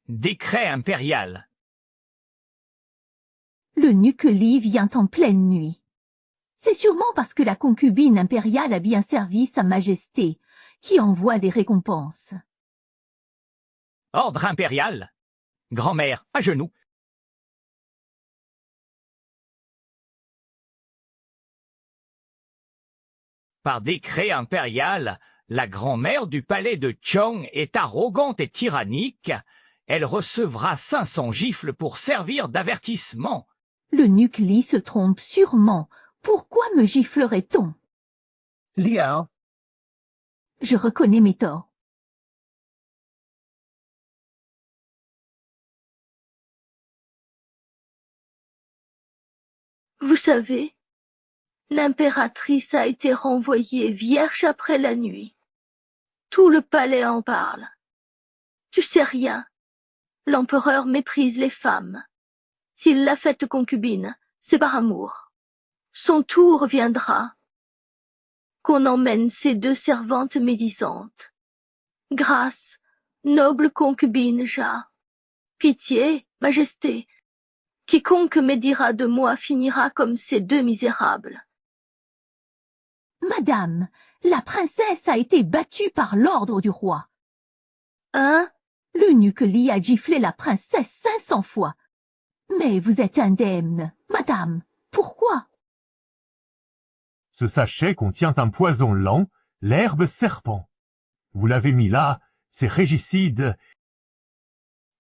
Speaker 4: Décret impérial.
Speaker 6: L'eunuque Li vient en pleine nuit. C'est sûrement parce que la concubine impériale a bien servi Sa Majesté, qui envoie des récompenses.
Speaker 4: Ordre impérial. Grand-mère, à genoux. Par décret impérial, la grand-mère du palais de Chong est arrogante et tyrannique. Elle recevra 500 gifles pour servir d'avertissement.
Speaker 6: L'eunuque Li se trompe sûrement. Pourquoi me giflerait-on?
Speaker 5: Liao,
Speaker 6: Je reconnais mes torts.
Speaker 1: Vous savez, l'impératrice a été renvoyée vierge après la nuit. Tout le palais en parle. Tu sais rien. L'empereur méprise les femmes. S'il l'a faite concubine, c'est par amour. Son tour viendra. Qu'on emmène ces 2 servantes médisantes. Grâce, noble concubine Ja. Pitié, majesté. Quiconque médira de moi finira comme ces 2 misérables.
Speaker 6: Madame, la princesse a été battue par l'ordre du roi.
Speaker 1: Hein?
Speaker 6: L'eunuque Li a giflé la princesse 500 fois. Mais vous êtes indemne, madame. Pourquoi?
Speaker 2: Ce sachet contient un poison lent, l'herbe serpent. Vous l'avez mis là, c'est régicide.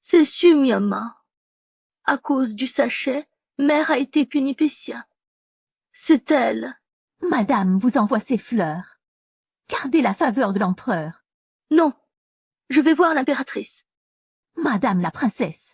Speaker 1: C'est Sumiama. À cause du sachet, mère a été punipétia. C'est elle.
Speaker 6: Madame vous envoie ses fleurs. Gardez la faveur de l'empereur.
Speaker 1: Non, je vais voir l'impératrice.
Speaker 6: Madame la princesse.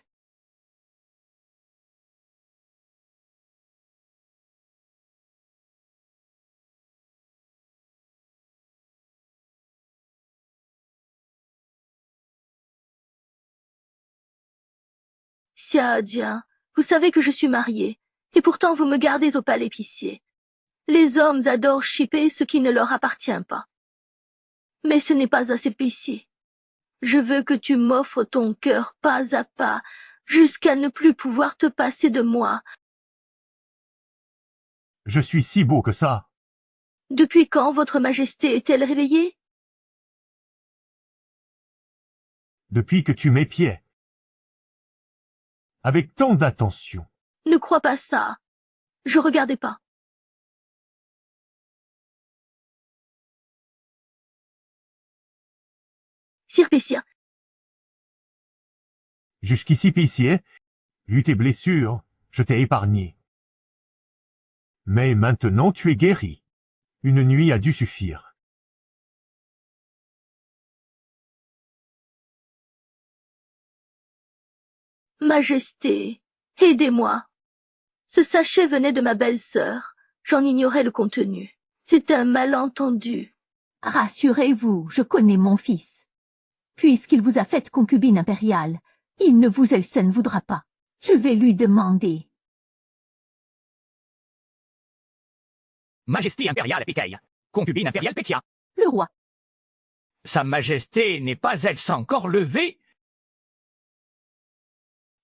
Speaker 1: Xiajian, vous savez que je suis mariée, et pourtant vous me gardez au palais épicier. Les hommes adorent chipper ce qui ne leur appartient pas. Mais ce n'est pas assez épicier. Je veux que tu m'offres ton cœur pas à pas, jusqu'à ne plus pouvoir te passer de moi.
Speaker 2: Je suis si beau que ça.
Speaker 1: Depuis quand votre majesté est-elle réveillée?
Speaker 2: Depuis que tu m'épiais. Avec tant d'attention.
Speaker 1: Ne crois pas ça. Je regardais pas. Sire Pessia,
Speaker 2: Jusqu'ici, Pessier, vu tes blessures, je t'ai épargné. Mais maintenant tu es guéri. Une nuit a dû suffire.
Speaker 1: Majesté, aidez-moi. Ce sachet venait de ma belle-sœur. J'en ignorais le contenu. C'est un malentendu.
Speaker 6: Rassurez-vous, je connais mon fils. Puisqu'il vous a faite concubine impériale, il ne vous ne voudra pas. Je vais lui demander.
Speaker 4: Majesté impériale Pécaille. Concubine impériale Pétia.
Speaker 6: Le roi.
Speaker 4: Sa Majesté n'est pas elle encore levée?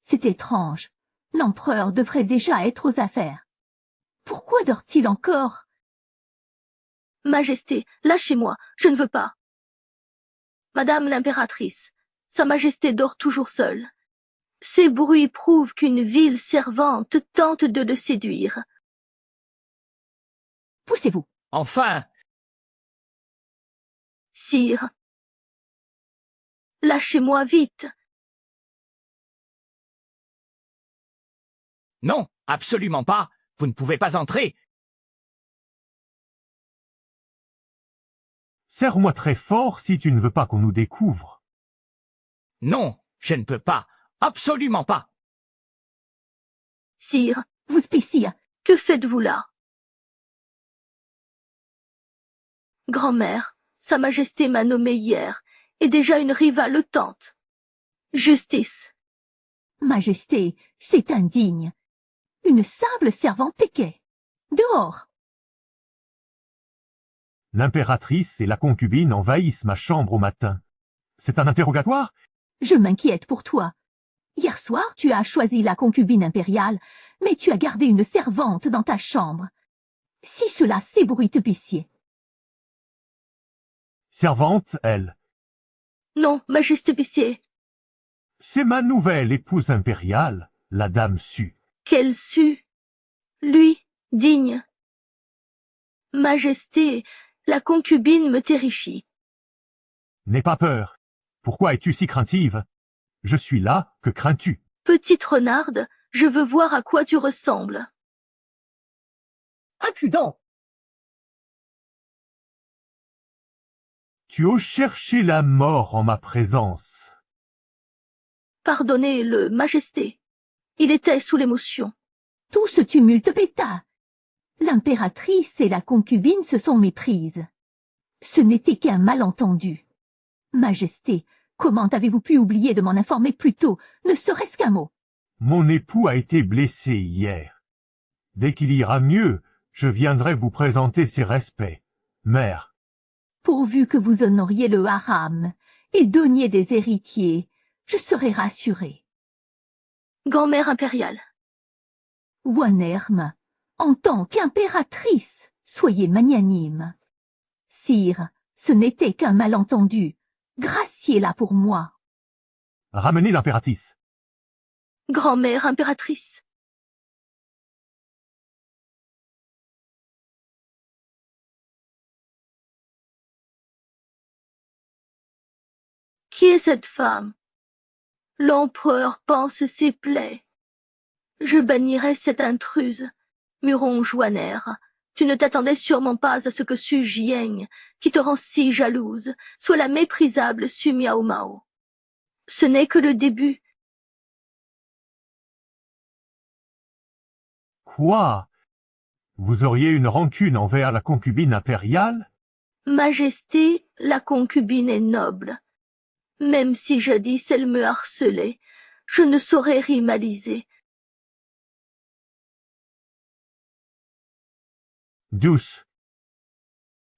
Speaker 6: C'est étrange. L'empereur devrait déjà être aux affaires. Pourquoi dort-il encore?
Speaker 1: Majesté, lâchez-moi, je ne veux pas. Madame l'impératrice, Sa Majesté dort toujours seule. Ces bruits prouvent qu'une vile servante tente de le séduire.
Speaker 6: Poussez-vous.
Speaker 4: Enfin,
Speaker 1: Sire, lâchez-moi vite.
Speaker 4: non, absolument pas. Vous ne pouvez pas entrer.
Speaker 2: Serre-moi très fort si tu ne veux pas qu'on nous découvre.
Speaker 4: Non, je ne peux pas. Absolument pas.
Speaker 1: Sire,
Speaker 6: Vous spécie.
Speaker 1: que faites-vous là? Grand-mère, Sa Majesté m'a nommée hier, et déjà une rivale tente. Justice.
Speaker 6: Majesté, c'est indigne. Une simple servante péquet. Dehors.
Speaker 2: L'impératrice et la concubine envahissent ma chambre au matin. C'est un interrogatoire?
Speaker 6: Je m'inquiète pour toi. Hier soir, tu as choisi la concubine impériale, mais tu as gardé une servante dans ta chambre. Si cela s'ébruite pitié.
Speaker 2: Servante, elle.
Speaker 1: Non, Majesté pitié.
Speaker 2: C'est ma nouvelle épouse impériale, la dame Su.
Speaker 1: Qu'elle sut. Lui, digne. Majesté, la concubine me terrifie.
Speaker 2: N'aie pas peur. Pourquoi es-tu si craintive? Je suis là, que crains-tu?
Speaker 1: Petite renarde, je veux voir à quoi tu ressembles.
Speaker 7: Impudent!
Speaker 2: Tu oses chercher la mort en ma présence.
Speaker 1: Pardonnez-le, Majesté. Il était sous l'émotion.
Speaker 6: Tout ce tumulte péta. L'impératrice et la concubine se sont méprises. Ce n'était qu'un malentendu. Majesté, comment avez-vous pu oublier de m'en informer plus tôt, ne serait-ce qu'un mot?
Speaker 2: Mon époux a été blessé hier. Dès qu'il ira mieux, je viendrai vous présenter ses respects. Mère.
Speaker 6: Pourvu que vous honoriez le haram et donniez des héritiers, je serai rassuré.
Speaker 1: Grand-mère impériale.
Speaker 6: Wanerm, en tant qu'impératrice, soyez magnanime. Sire, ce n'était qu'un malentendu. Graciez-la pour moi.
Speaker 2: Ramenez l'impératrice.
Speaker 1: Grand-mère impératrice. Qui est cette femme? L'empereur panse ses plaies. Je bannirai cette intruse. Muron Joanner, tu ne t'attendais sûrement pas à ce que Su Jieng, qui te rend si jalouse, soit la méprisable Su Miao Mao. Ce n'est que le début.
Speaker 2: Quoi? Vous auriez une rancune envers la concubine impériale?
Speaker 1: Majesté, la concubine est noble. Même si jadis elle me harcelait, je ne saurais rivaliser.
Speaker 2: Douce.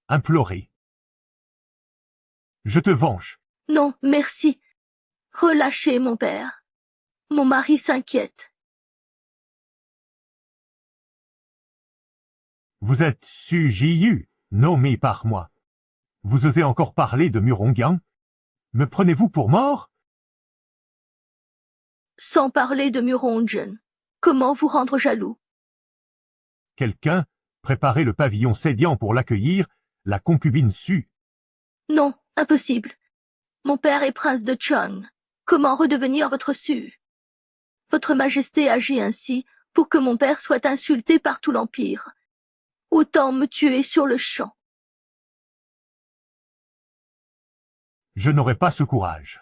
Speaker 2: Implorez. Je te venge.
Speaker 1: Non, merci. Relâchez mon père. Mon mari s'inquiète.
Speaker 2: Vous êtes Su Jiyu, nommé par moi. Vous osez encore parler de Murongyang? Me prenez-vous pour mort?
Speaker 1: Sans parler de Murongen, comment vous rendre jaloux?
Speaker 2: Quelqu'un, préparez le pavillon sédiant pour l'accueillir, la concubine Su.
Speaker 1: Non, impossible. Mon père est prince de Chong. Comment redevenir votre Su? Votre Majesté agit ainsi pour que mon père soit insulté par tout l'Empire. Autant me tuer sur le champ.
Speaker 2: Je n'aurai pas ce courage.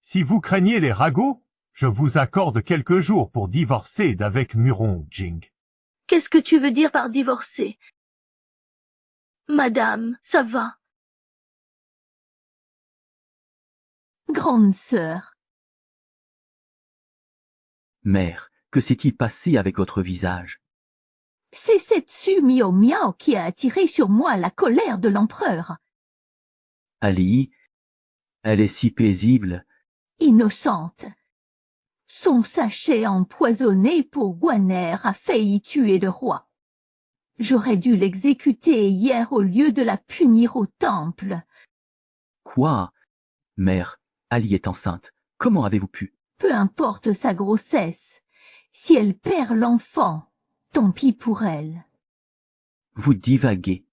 Speaker 2: Si vous craignez les ragots, je vous accorde quelques jours pour divorcer d'avec Murongjing.
Speaker 1: Qu'est-ce que tu veux dire par divorcer? Madame, ça va.
Speaker 6: Grande sœur.
Speaker 3: Mère, que s'est-il passé avec votre visage?
Speaker 6: C'est cette Su Miao Miao qui a attiré sur moi la colère de l'empereur.
Speaker 3: Ali, elle est si paisible.
Speaker 6: Innocente. Son sachet empoisonné pour Guaner a failli tuer le roi. J'aurais dû l'exécuter hier au lieu de la punir au temple.
Speaker 3: Quoi? Mère, Ali est enceinte. Comment avez-vous pu?
Speaker 6: Peu importe sa grossesse. Si elle perd l'enfant, tant pis pour elle.
Speaker 3: Vous divaguez.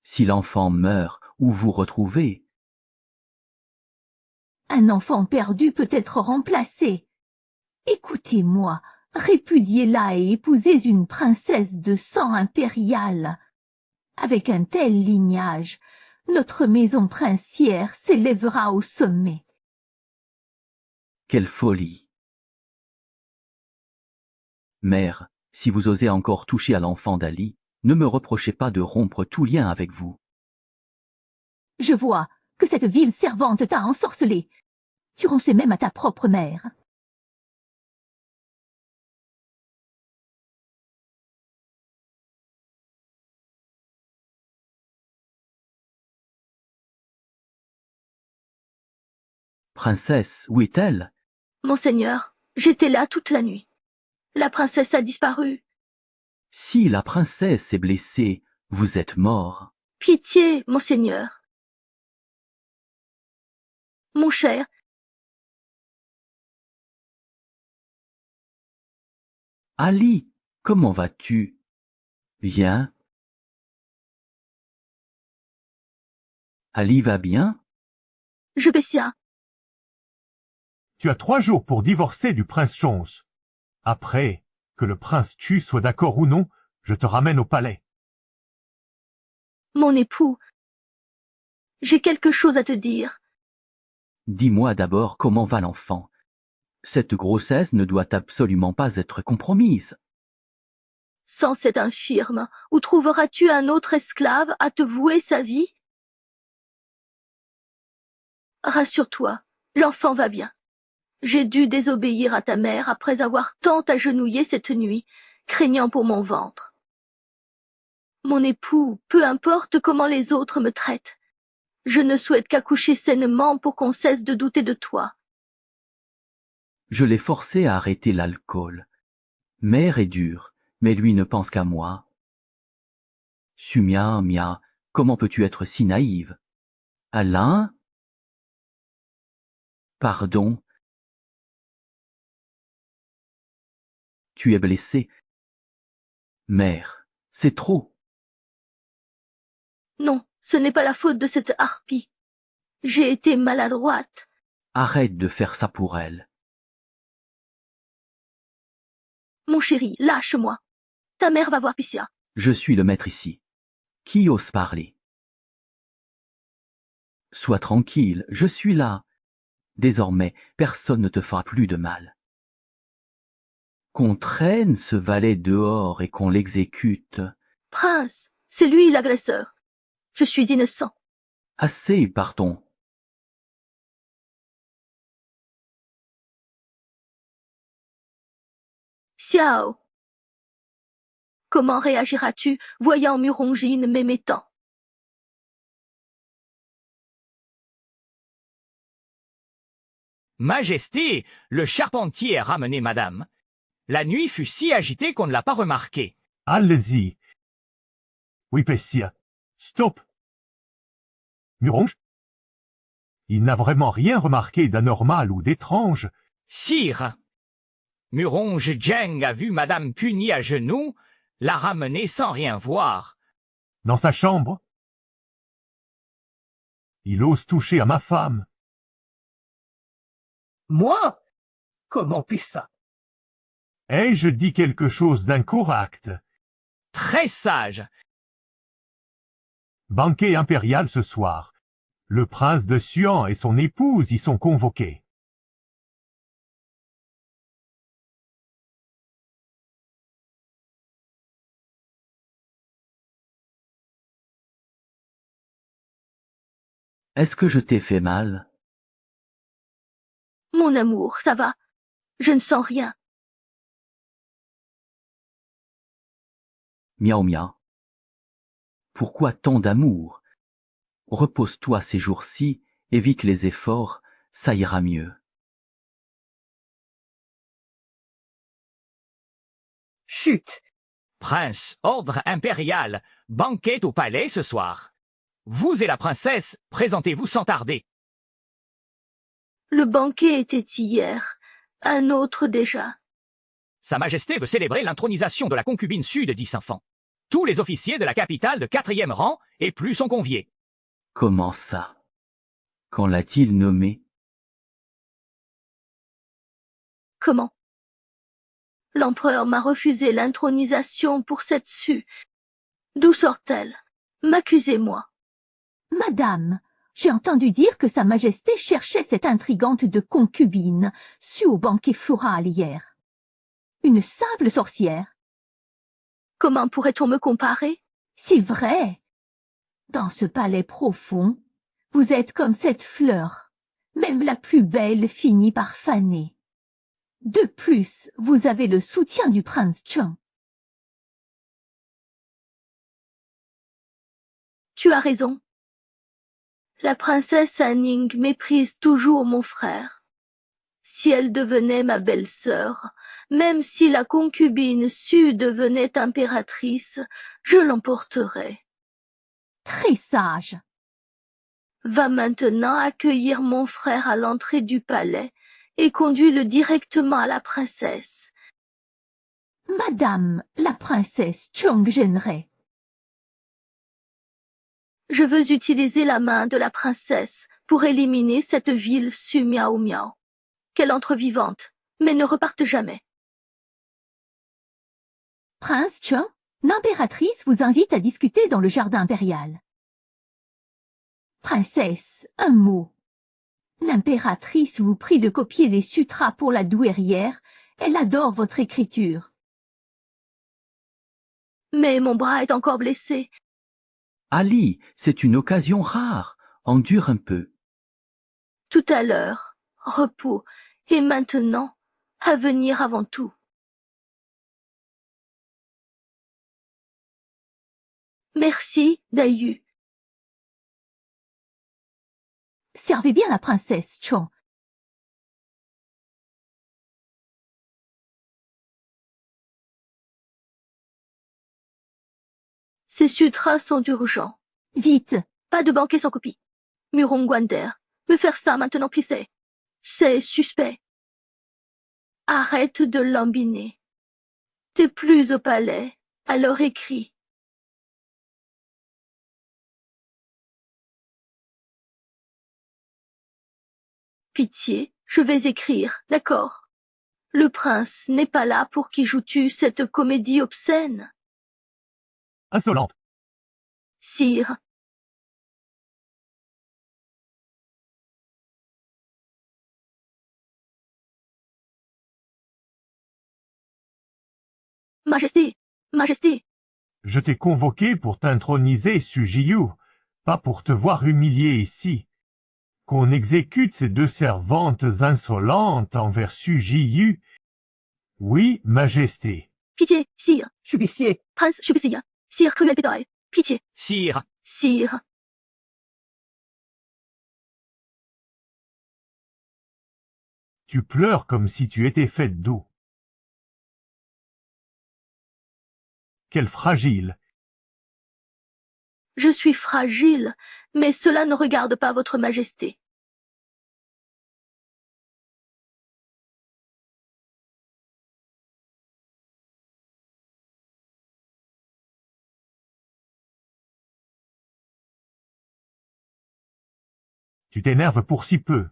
Speaker 3: Si l'enfant meurt ou vous retrouvez.
Speaker 6: Un enfant perdu peut être remplacé. Écoutez-moi, répudiez-la et épousez une princesse de sang impérial. Avec un tel lignage, notre maison princière s'élèvera au sommet.
Speaker 3: Quelle folie! Mère, si vous osez encore toucher à l'enfant d'Ali, ne me reprochez pas de rompre tout lien avec vous.
Speaker 6: Je vois que cette vile servante t'a ensorcelé. Tu rends ces mêmes à ta propre mère.
Speaker 3: Princesse, où est-elle?
Speaker 1: Monseigneur, j'étais là toute la nuit. La princesse a disparu.
Speaker 3: Si la princesse est blessée, vous êtes mort.
Speaker 1: Pitié, monseigneur. Mon cher,
Speaker 3: Ali, comment vas-tu? Viens. Ali va bien?
Speaker 1: je Bessia.
Speaker 2: Tu as 3 jours pour divorcer du prince Chons. Après, que le prince Tu soit d'accord ou non, je te ramène au palais.
Speaker 1: Mon époux, j'ai quelque chose à te dire.
Speaker 3: Dis-moi d'abord comment va l'enfant. Cette grossesse ne doit absolument pas être compromise.
Speaker 1: Sans cette infirme, où trouveras-tu un autre esclave à te vouer sa vie? Rassure-toi, l'enfant va bien. J'ai dû désobéir à ta mère après avoir tant agenouillé cette nuit, craignant pour mon ventre. Mon époux, peu importe comment les autres me traitent, je ne souhaite qu'accoucher sainement pour qu'on cesse de douter de toi.
Speaker 3: Je l'ai forcé à arrêter l'alcool. Mère est dure, mais lui ne pense qu'à moi. Sumia, Mia, comment peux-tu être si naïve? Alain? Pardon. Tu es blessée. Mère, c'est trop.
Speaker 1: Non, ce n'est pas la faute de cette harpie. J'ai été maladroite.
Speaker 3: Arrête de faire ça pour elle.
Speaker 1: Mon chéri, lâche-moi. Ta mère va voir Pissia.
Speaker 3: Je suis le maître ici. Qui ose parler? Sois tranquille, je suis là. Désormais, personne ne te fera plus de mal. Qu'on traîne ce valet dehors et qu'on l'exécute.
Speaker 1: Prince, c'est lui l'agresseur. Je suis innocent.
Speaker 3: Assez, partons.
Speaker 1: Xiao. Comment réagiras-tu, voyant Murongine m'émettant?
Speaker 4: Majesté, le charpentier a ramené madame. La nuit fut si agitée qu'on ne l'a pas remarqué.
Speaker 2: Allez-y. Oui, Pessia. Stop. Muronge? Il n'a vraiment rien remarqué d'anormal ou d'étrange.
Speaker 4: Sire, Muronge Jeng a vu madame punie à genoux, l'a ramenée sans rien voir.
Speaker 2: Dans sa chambre? Il ose toucher à ma femme.
Speaker 5: Moi? Comment Pissa?
Speaker 2: Ai-je dit quelque chose d'incorrect?
Speaker 4: Très sage.
Speaker 2: Banquet impérial ce soir. Le prince de Suan et son épouse y sont convoqués.
Speaker 3: Est-ce que je t'ai fait mal?
Speaker 1: Mon amour, ça va. Je ne sens rien.
Speaker 3: Miaou Mia. Pourquoi tant d'amour? Repose-toi ces jours-ci, évite les efforts, ça ira mieux.
Speaker 5: Chut!
Speaker 4: Prince, ordre impérial, banquet au palais ce soir. Vous et la princesse, présentez-vous sans tarder.
Speaker 1: Le banquet était hier, un autre déjà.
Speaker 4: Sa Majesté veut célébrer l'intronisation de la concubine sud d'10 Tous les officiers de la capitale de 4e rang et plus sont conviés.
Speaker 3: Comment ça? Quand l'a-t-il nommé?
Speaker 1: Comment? L'empereur m'a refusé l'intronisation pour cette Su. D'où sort-elle? M'accusez-moi.
Speaker 6: Madame, j'ai entendu dire que Sa Majesté cherchait cette intrigante de concubine, Su au banquet floral hier. Une simple sorcière.
Speaker 1: Comment pourrait-on me comparer?
Speaker 6: C'est vrai. Dans ce palais profond, vous êtes comme cette fleur, Même la plus belle finit par faner. De plus, vous avez le soutien du prince Cheng.
Speaker 1: Tu as raison. La princesse Anning méprise toujours mon frère. Si elle devenait ma belle-sœur, même si la concubine Su devenait impératrice, je l'emporterais.
Speaker 6: Très sage.
Speaker 1: Va maintenant accueillir mon frère à l'entrée du palais et conduis-le directement à la princesse.
Speaker 6: Madame la princesse Chongzhenrei.
Speaker 1: Je veux utiliser la main de la princesse pour éliminer cette ville Su Miao Miao. Qu'elle entre vivante, mais ne reparte jamais.
Speaker 6: Prince Cheng, l'impératrice vous invite à discuter dans le jardin impérial. Princesse, un mot. L'impératrice vous prie de copier les sutras pour la douairière. Elle adore votre écriture.
Speaker 1: Mais mon bras est encore blessé.
Speaker 3: Ali, c'est une occasion rare. Endure un peu.
Speaker 1: Tout à l'heure, repos, et maintenant, avenir avant tout. Merci, Dayu.
Speaker 6: Servez bien la princesse Cheng.
Speaker 1: Ces sutras sont urgents.
Speaker 6: Vite.
Speaker 1: Pas de banquet sans copie. Murong Guander, me faire ça maintenant, pissé. C'est suspect. Arrête de lambiner. T'es plus au palais, alors écris. Pitié, je vais écrire, d'accord. Le prince n'est pas là pour qui joues-tu cette comédie obscène?
Speaker 2: Insolente.
Speaker 1: Sire. Majesté, Majesté.
Speaker 2: Je t'ai convoqué pour t'introniser, Sujiyu, pas pour te voir humilié ici. Qu'on exécute ces deux servantes insolentes envers Sujiyu. Oui, Majesté.
Speaker 1: Pitié, sire.
Speaker 5: Subicier,
Speaker 1: Prince Shubisiya. Sire cruel pédale. Pitié.
Speaker 4: Sire,
Speaker 1: Sire.
Speaker 2: Tu pleures comme si tu étais faite d'eau. Quelle fragile.
Speaker 1: Je suis fragile, mais cela ne regarde pas votre majesté.
Speaker 2: Tu t'énerves pour si peu.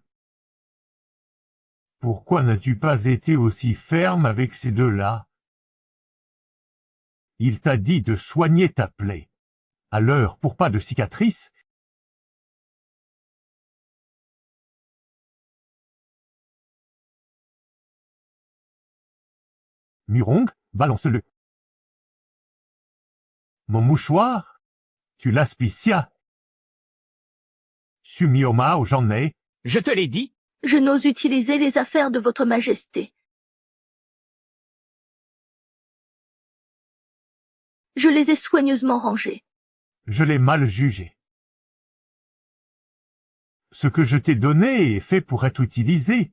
Speaker 2: Pourquoi n'as-tu pas été aussi ferme avec ces deux-là? Il t'a dit de soigner ta plaie. À l'heure pour pas de cicatrice. Murong, balance-le. Mon mouchoir? Tu l'aspicia. Sumiomao, j'en ai.
Speaker 4: je te l'ai dit.
Speaker 1: Je n'ose utiliser les affaires de votre majesté. Je les ai soigneusement rangées.
Speaker 2: Je l'ai mal jugé. Ce que je t'ai donné est fait pour être utilisé.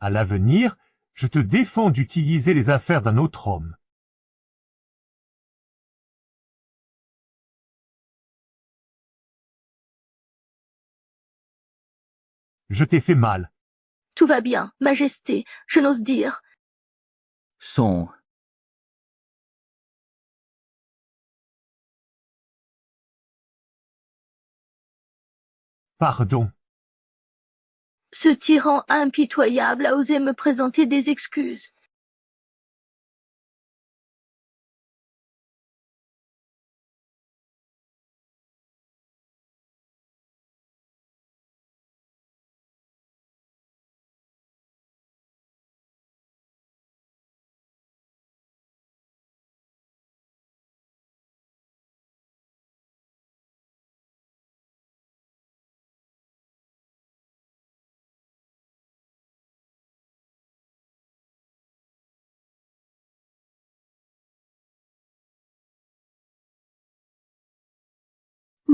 Speaker 2: À l'avenir, je te défends d'utiliser les affaires d'un autre homme. Je t'ai fait mal.
Speaker 1: Tout va bien, majesté, je n'ose dire.
Speaker 3: Son.
Speaker 2: Pardon.
Speaker 1: Ce tyran impitoyable a osé me présenter des excuses.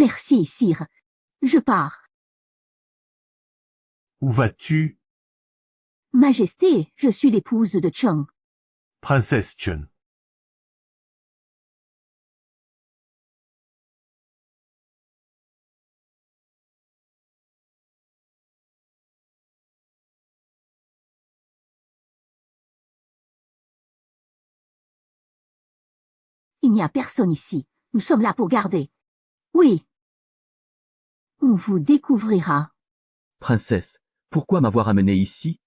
Speaker 6: Merci, sire. Je pars.
Speaker 2: Où vas-tu,
Speaker 6: Majesté, je suis l'épouse de Cheng.
Speaker 2: princesse Chen?
Speaker 6: Il n'y a personne ici. Nous sommes là pour garder. Oui. On vous découvrira.
Speaker 3: Princesse, pourquoi m'avoir amené ici?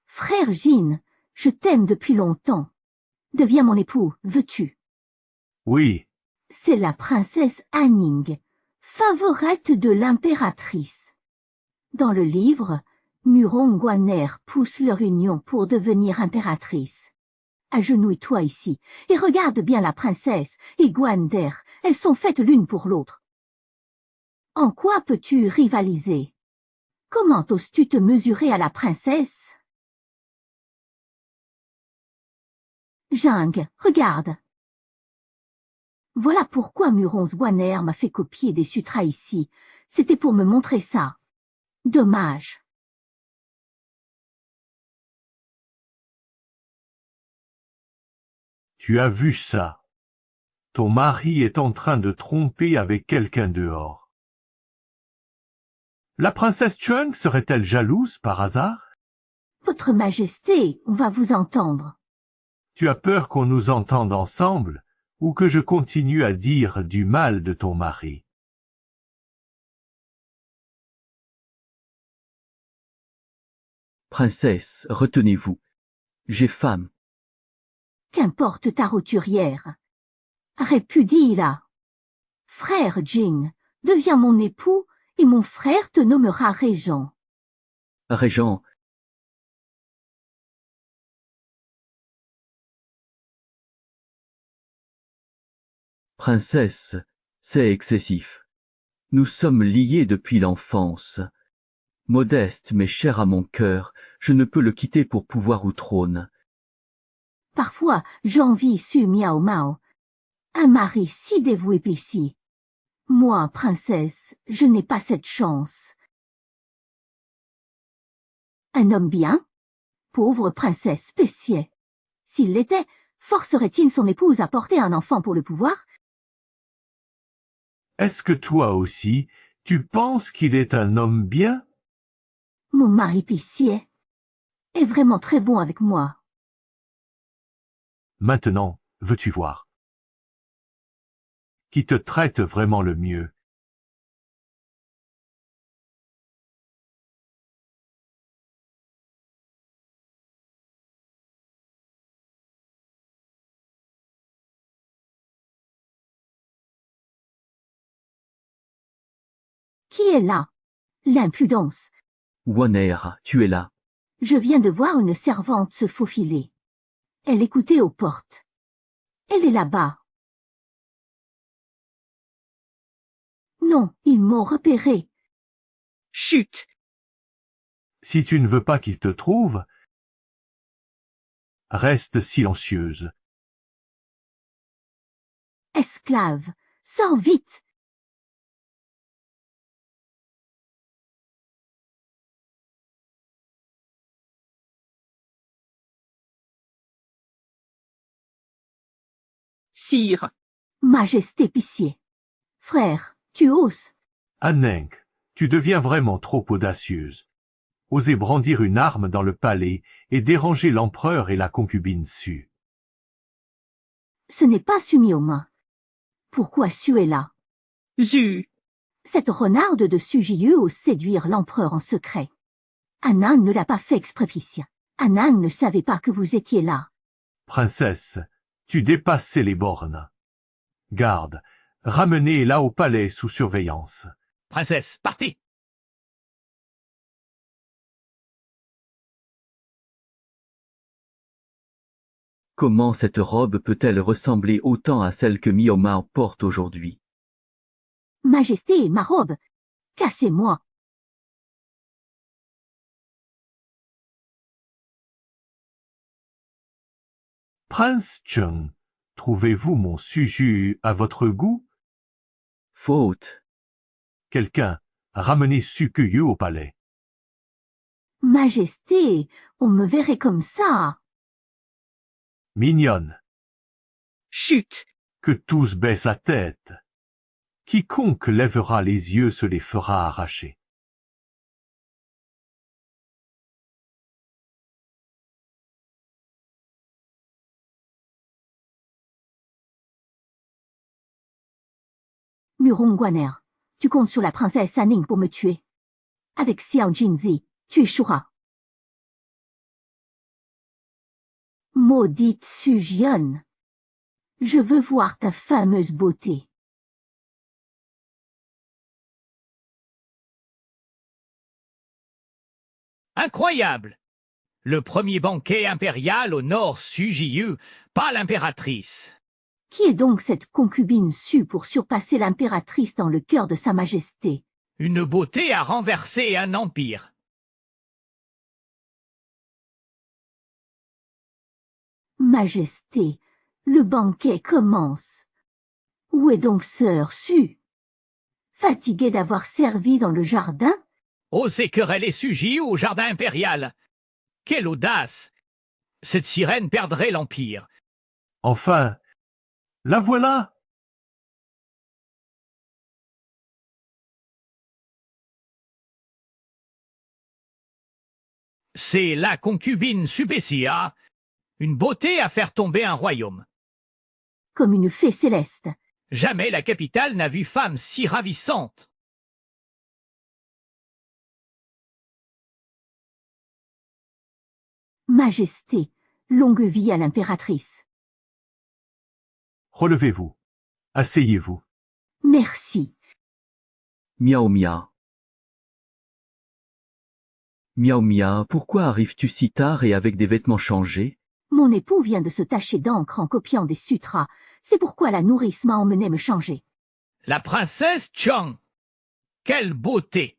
Speaker 6: Frère Jin, je t'aime depuis longtemps. Deviens mon époux, veux-tu?
Speaker 2: Oui,
Speaker 6: C'est la princesse Anning, favorite de l'impératrice. Dans le livre, Muron Guaner pousse leur union pour devenir impératrice. Agenouille-toi ici, et regarde bien la princesse et Guander, elles sont faites l'une pour l'autre. En quoi peux-tu rivaliser? Comment oses-tu te mesurer à la princesse? Jing, regarde. Voilà pourquoi Muron Guaner m'a fait copier des sutras ici. C'était pour me montrer ça. Dommage.
Speaker 2: tu as vu ça. Ton mari est en train de tromper avec quelqu'un dehors. La princesse Chung serait-elle jalouse par hasard?
Speaker 6: Votre Majesté, on va vous entendre.
Speaker 2: Tu as peur qu'on nous entende ensemble, ou que je continue à dire du mal de ton mari?
Speaker 3: Princesse, retenez-vous. J'ai femme.
Speaker 6: Qu'importe ta roturière. Répudie-la. Frère Jin, deviens mon époux et mon frère te nommera régent.
Speaker 3: Régent, princesse, c'est excessif. Nous sommes liés depuis l'enfance. Modeste mais cher à mon cœur, je ne peux le quitter pour pouvoir au trône.
Speaker 6: Parfois, j'envie Su Miao Mao. Un mari si dévoué ici. Moi, princesse, je n'ai pas cette chance. Un homme bien? Pauvre princesse spéciée. S'il l'était, forcerait-il son épouse à porter un enfant pour le pouvoir?
Speaker 2: Est-ce que toi aussi, tu penses qu'il est un homme bien?
Speaker 6: Mon mari picier est vraiment très bon avec moi.
Speaker 2: Maintenant, veux-tu voir? Qui te traite vraiment le mieux?
Speaker 6: Qui est là? L'impudence.
Speaker 3: Waner, tu es là.
Speaker 6: Je viens de voir une servante se faufiler. Elle écoutait aux portes. Elle est là-bas. Non, ils m'ont repéré.
Speaker 5: Chut!
Speaker 2: Si tu ne veux pas qu'il te trouve, reste silencieuse.
Speaker 6: Esclave, sors vite!
Speaker 5: Sire,
Speaker 6: Majesté picier. Frère, tu oses.
Speaker 2: Aneng, tu deviens vraiment trop audacieuse. Oser brandir une arme dans le palais et déranger l'empereur et la concubine Su.
Speaker 6: Ce n'est pas Su Mioma. Pourquoi Su est là?
Speaker 5: Zu,
Speaker 6: Cette renarde de Su Jiu ose séduire l'empereur en secret. Anang ne l'a pas fait exprès, picier. Anang ne savait pas que vous étiez là.
Speaker 2: Princesse, tu dépassais les bornes. Garde, ramenez-la au palais sous surveillance.
Speaker 4: Princesse, partez!
Speaker 3: Comment cette robe peut-elle ressembler autant à celle que Mioma porte aujourd'hui?
Speaker 6: Majesté, ma robe. Cassez-moi.
Speaker 2: Prince Chung, trouvez-vous mon sujet à votre goût?
Speaker 3: Faute.
Speaker 2: Quelqu'un, ramenez Sukuyu au palais.
Speaker 6: Majesté, on me verrait comme ça.
Speaker 2: Mignonne,
Speaker 5: Chut.
Speaker 2: que tous baissent la tête. Quiconque lèvera les yeux se les fera arracher.
Speaker 6: Murongwaner, tu comptes sur la princesse Anning pour me tuer. Avec Xiao Jinzi, tu échoueras. Maudite Sujian. Je veux voir ta fameuse beauté.
Speaker 4: Incroyable! Le premier banquet impérial honore Sujiyu, pas l'impératrice.
Speaker 6: Qui est donc cette concubine Su pour surpasser l'impératrice dans le cœur de sa majesté?
Speaker 4: Une beauté a renversé un empire.
Speaker 6: Majesté, le banquet commence. Où est donc sœur Su? Fatiguée d'avoir servi dans le jardin?
Speaker 4: Oser quereller Sujiyu au jardin impérial. Quelle audace! Cette sirène perdrait l'empire.
Speaker 2: Enfin, la voilà!
Speaker 3: C'est la concubine Supécia, une beauté à faire tomber un royaume.
Speaker 6: Comme une fée céleste.
Speaker 3: Jamais la capitale n'a vu femme si ravissante.
Speaker 6: Majesté, longue vie à l'impératrice.
Speaker 2: Relevez-vous. Asseyez-vous.
Speaker 6: Merci.
Speaker 3: Miaou Mia. Miaou Mia, pourquoi arrives-tu si tard et avec des vêtements changés?
Speaker 6: Mon époux vient de se tacher d'encre en copiant des sutras. C'est pourquoi la nourrice m'a emmené me changer.
Speaker 3: La princesse Chang. Quelle beauté!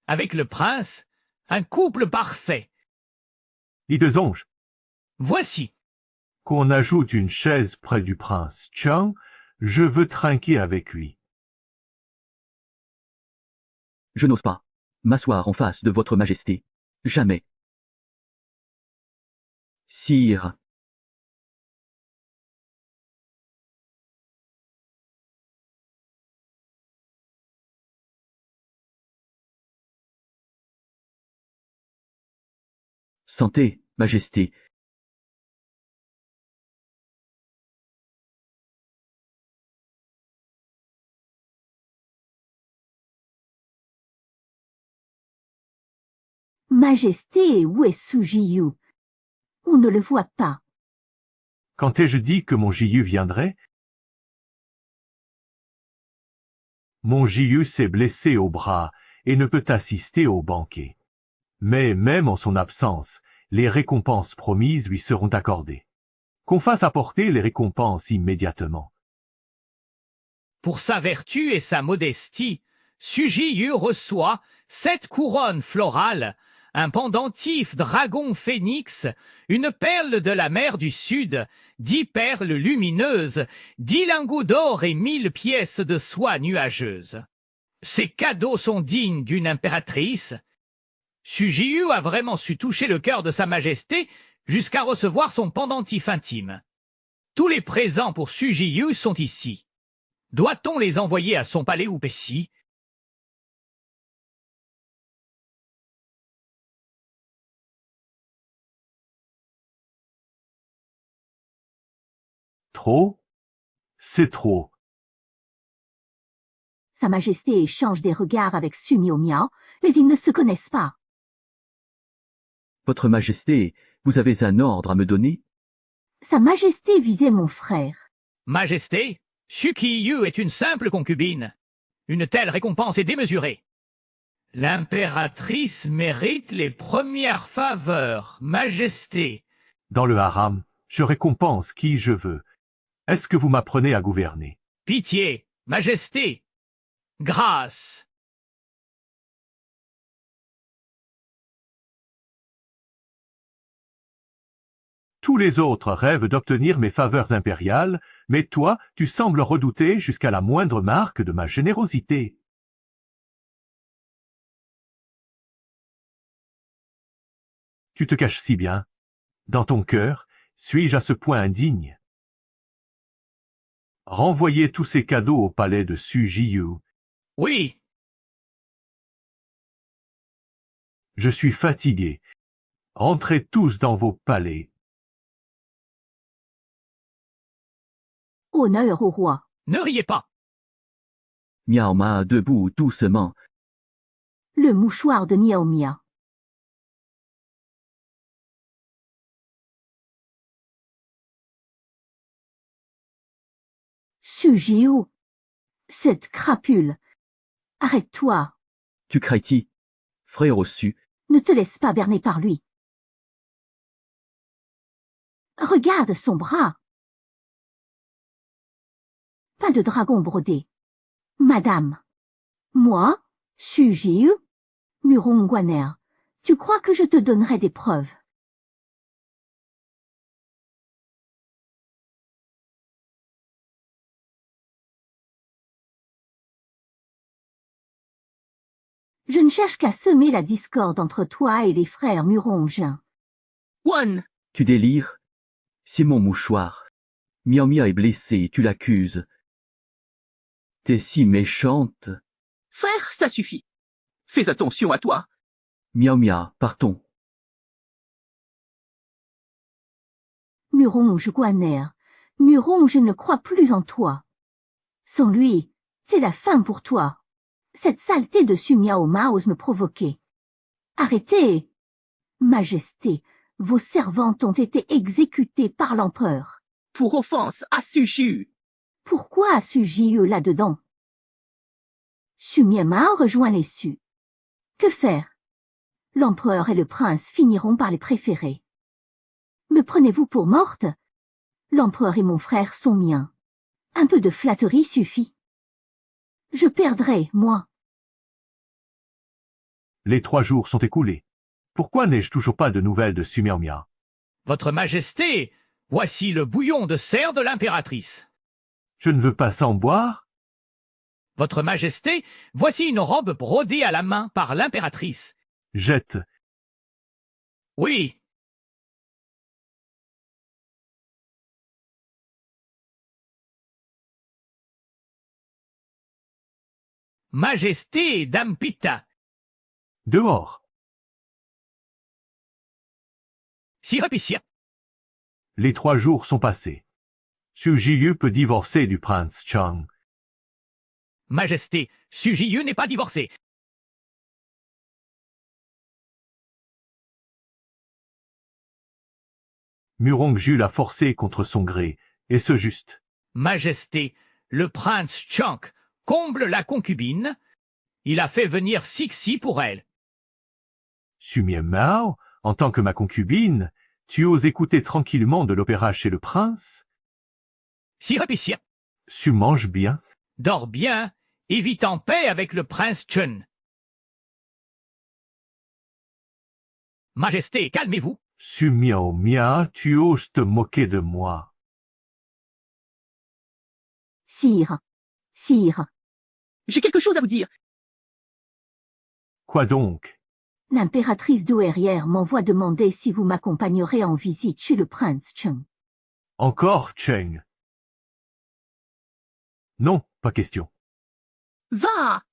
Speaker 3: Avec le prince, un couple parfait.
Speaker 2: Lit de Zonge,
Speaker 3: Voici.
Speaker 2: qu'on ajoute une chaise près du prince Chang, je veux trinquer avec lui.
Speaker 3: Je n'ose pas m'asseoir en face de votre majesté. Jamais. Sire. Santé, majesté.
Speaker 6: Majesté, où est Sujiyu? On ne le voit pas.
Speaker 2: Quand ai-je dit que mon Jiyu viendrait? Mon Jiyu s'est blessé au bras et ne peut assister au banquet. Mais même en son absence, les récompenses promises lui seront accordées. Qu'on fasse apporter les récompenses immédiatement.
Speaker 3: Pour sa vertu et sa modestie, Sujiyu reçoit 7 couronnes florales, un pendentif dragon phénix, une perle de la mer du Sud, 10 perles lumineuses, 10 lingots d'or et 1000 pièces de soie nuageuses. Ces cadeaux sont dignes d'une impératrice. Sujiyu a vraiment su toucher le cœur de sa majesté jusqu'à recevoir son pendentif intime. Tous les présents pour Sujiyu sont ici. Doit-on les envoyer à son palais Upesi?
Speaker 2: Trop? C'est trop.
Speaker 6: Sa majesté échange des regards avec Su Miao, mais ils ne se connaissent pas.
Speaker 3: Votre majesté, vous avez un ordre à me donner?
Speaker 6: Sa majesté visait mon frère.
Speaker 3: Majesté, Sukiyu est une simple concubine. Une telle récompense est démesurée. L'impératrice mérite les premières faveurs, majesté.
Speaker 2: Dans le haram, je récompense qui je veux. Est-ce que vous m'apprenez à gouverner?
Speaker 3: Pitié, majesté. Grâce.
Speaker 2: Tous les autres rêvent d'obtenir mes faveurs impériales, mais toi, tu sembles redouter jusqu'à la moindre marque de ma générosité. Tu te caches si bien. Dans ton cœur, suis-je à ce point indigne? Renvoyez tous ces cadeaux au palais de Su Jiyu.
Speaker 4: Oui.
Speaker 2: Je suis fatigué. Rentrez tous dans vos palais.
Speaker 6: Honneur au roi.
Speaker 4: Ne riez pas.
Speaker 3: Miao Ma debout doucement.
Speaker 6: Le mouchoir de Miao Mia. Su Jiu. Cette crapule. Arrête-toi.
Speaker 3: Tu crains-tu? Frère au Su.
Speaker 6: Ne te laisse pas berner par lui. Regarde son bras. Pas de dragon brodé. Madame. Moi, Su Jiu, Murong Guaner, tu crois que je te donnerai des preuves? Je ne cherche qu'à semer la discorde entre toi et les frères Murongins.
Speaker 5: One.
Speaker 3: Tu délires? C'est mon mouchoir. Miao Mia est blessé et tu l'accuses. T'es si méchante.
Speaker 5: Frère, ça suffit. Fais attention à toi.
Speaker 3: Miao Mia, partons.
Speaker 6: Muronge Guaner, Muronge ne croit plus en toi. Sans lui, c'est la fin pour toi. Cette saleté de Su Miao Ma ose me provoquer. Arrêtez! Majesté, vos servantes ont été exécutées par l'empereur.
Speaker 5: Pour offense à Su Jiu.
Speaker 6: Pourquoi Su Jiu là-dedans? Su Miao Ma rejoint les Su. Que faire? L'empereur et le prince finiront par les préférer. Me prenez-vous pour morte? L'empereur et mon frère sont miens. Un peu de flatterie suffit. Je perdrai, moi.
Speaker 2: Les 3 jours sont écoulés. Pourquoi n'ai-je toujours pas de nouvelles de Su Miao Mia?
Speaker 4: Votre Majesté, voici le bouillon de cerf de l'impératrice.
Speaker 2: Je ne veux pas s'en boire.
Speaker 4: Votre Majesté, voici une robe brodée à la main par l'impératrice.
Speaker 2: Jette.
Speaker 4: Oui. Majesté Dampita.
Speaker 2: Dehors.
Speaker 4: Sirepicien.
Speaker 2: Les 3 jours sont passés. Su Jiyu peut divorcer du prince Chang.
Speaker 4: Majesté, Su Jiyu n'est pas divorcé.
Speaker 2: Murongju l'a forcé contre son gré, et ce juste.
Speaker 4: Majesté, le prince Chang comble la concubine. Il a fait venir Sixi pour elle.
Speaker 2: Su Miao Mao, en tant que ma concubine, tu oses écouter tranquillement de l'opéra chez le prince?
Speaker 4: Sirepicien.
Speaker 2: Su mange bien.
Speaker 4: Dors bien et vis en paix avec le prince Chun. Majesté, calmez-vous.
Speaker 2: Su Miao Mia, tu oses te moquer de moi.
Speaker 6: Sire. Sire.
Speaker 5: J'ai quelque chose à vous dire.
Speaker 2: Quoi donc?
Speaker 6: L'impératrice douairière m'envoie demander si vous m'accompagnerez en visite chez le prince Cheng.
Speaker 2: Encore Cheng? Non, pas question.
Speaker 5: Va!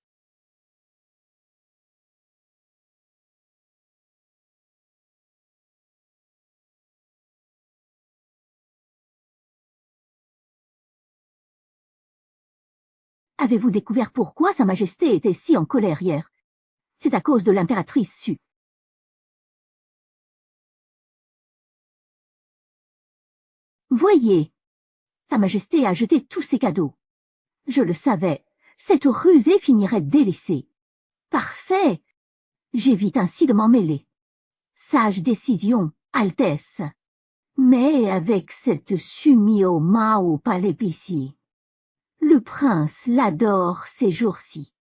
Speaker 6: Avez-vous découvert pourquoi Sa Majesté était si en colère hier? C'est à cause de l'impératrice Su. Voyez, Sa Majesté a jeté tous ses cadeaux. Je le savais, cette rusée finirait délaissée. Parfait! J'évite ainsi de m'en mêler. Sage décision, Altesse. Mais avec cette Su Miao Ma au palais Pissier. Le prince l'adore ces jours-ci.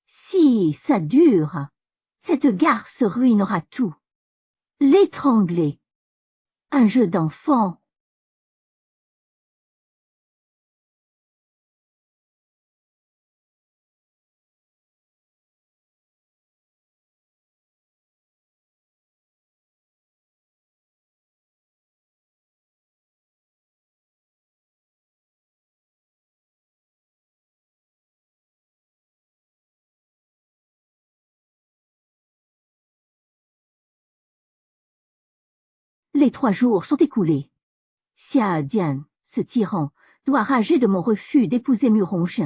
Speaker 6: Si ça dure, cette garce ruinera tout. L'étrangler. Un jeu d'enfant. Les 3 jours sont écoulés. Xia Dian, ce tyran, doit rager de mon refus d'épouser Muronge.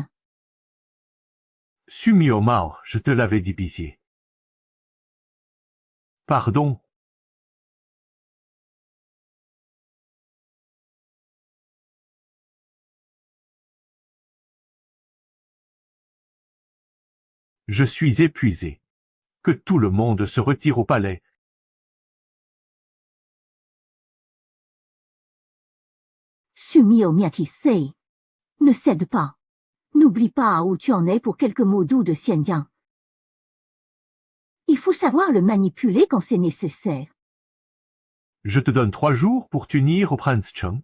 Speaker 2: Sumio Mao, je te l'avais dit pitié. Pardon. Je suis épuisé. Que tout le monde se retire au palais.
Speaker 6: Sumio Miatisei. Ne cède pas. N'oublie pas où tu en es pour quelques mots doux de Xiandian. Il faut savoir le manipuler quand c'est nécessaire.
Speaker 2: Je te donne 3 jours pour t'unir au prince Cheng.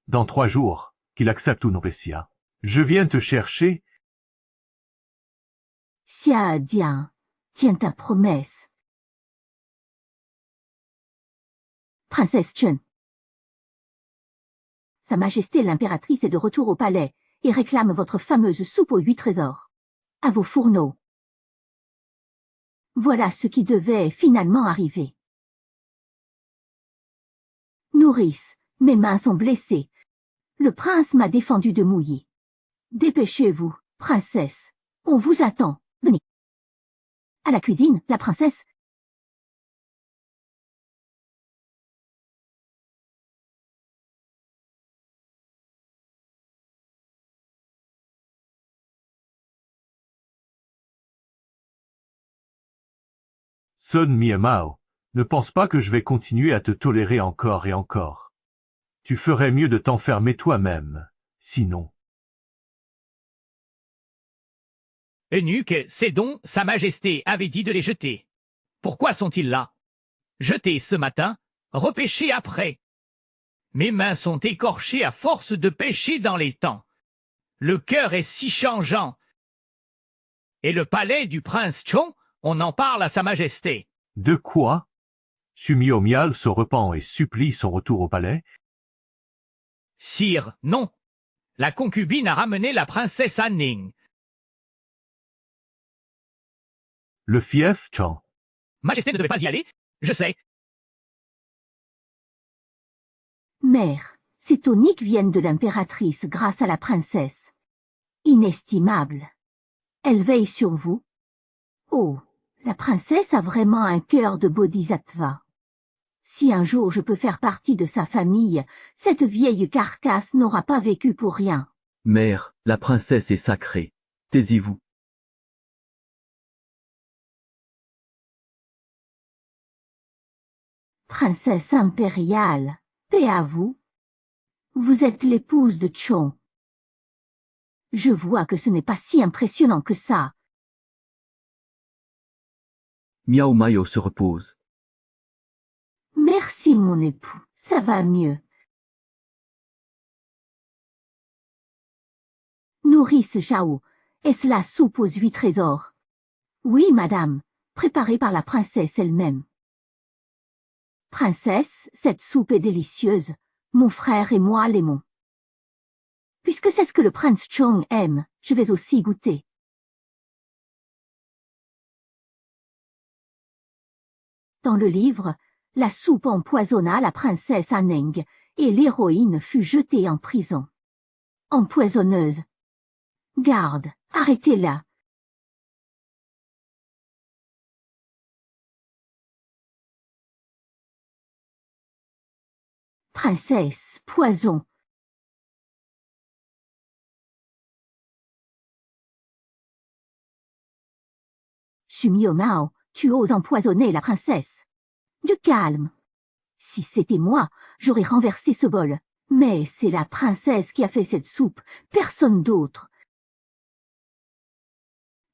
Speaker 2: Dans 3 jours, qu'il accepte ou non Pessia, je viens te chercher.
Speaker 6: Xia Dian, tiens ta promesse. Princesse Chen. Sa Majesté l'impératrice est de retour au palais et réclame votre fameuse soupe aux 8 trésors. À vos fourneaux. Voilà ce qui devait finalement arriver. Nourrice, mes mains sont blessées. Le prince m'a défendu de mouiller. Dépêchez-vous, princesse. On vous attend. Venez. À la cuisine, la princesse.
Speaker 2: Sun Miemao, ne pense pas que je vais continuer à te tolérer encore et encore. Tu ferais mieux de t'enfermer toi-même, sinon.
Speaker 4: Eunuque, c'est donc Sa Majesté avait dit de les jeter. Pourquoi sont-ils là? Jetés ce matin, repêchés après. Mes mains sont écorchées à force de pêcher dans les temps. Le cœur est si changeant. Et le palais du prince Chong, on en parle à Sa Majesté.
Speaker 2: De quoi? Sumio Mial se repent et supplie son retour au palais.
Speaker 4: Sire, non. La concubine a ramené la princesse Anning.
Speaker 2: Le fief Chang.
Speaker 4: Majesté ne devait pas y aller, je sais.
Speaker 6: Mère, ces toniques viennent de l'impératrice grâce à la princesse. Inestimable. Elle veille sur vous. Oh, la princesse a vraiment un cœur de bodhisattva. Si un jour je peux faire partie de sa famille, cette vieille carcasse n'aura pas vécu pour rien.
Speaker 3: Mère, la princesse est sacrée. Taisez-vous.
Speaker 6: Princesse impériale, paix à vous. Vous êtes l'épouse de Chong. Je vois que ce n'est pas si impressionnant que ça.
Speaker 3: Miao Mayo se repose.
Speaker 6: Merci mon époux, ça va mieux. Nourrice Zhao, est-ce la soupe aux 8 trésors? Oui, madame, préparée par la princesse elle-même. Princesse, cette soupe est délicieuse, mon frère et moi l'aimons. Puisque c'est ce que le prince Chong aime, je vais aussi goûter. Dans le livre, la soupe empoisonna la princesse Aneng et l'héroïne fut jetée en prison. Empoisonneuse. Garde, arrêtez-la. Princesse, poison. Sumio Mao, tu oses empoisonner la princesse. Du calme. Si c'était moi, j'aurais renversé ce bol. Mais c'est la princesse qui a fait cette soupe, personne d'autre.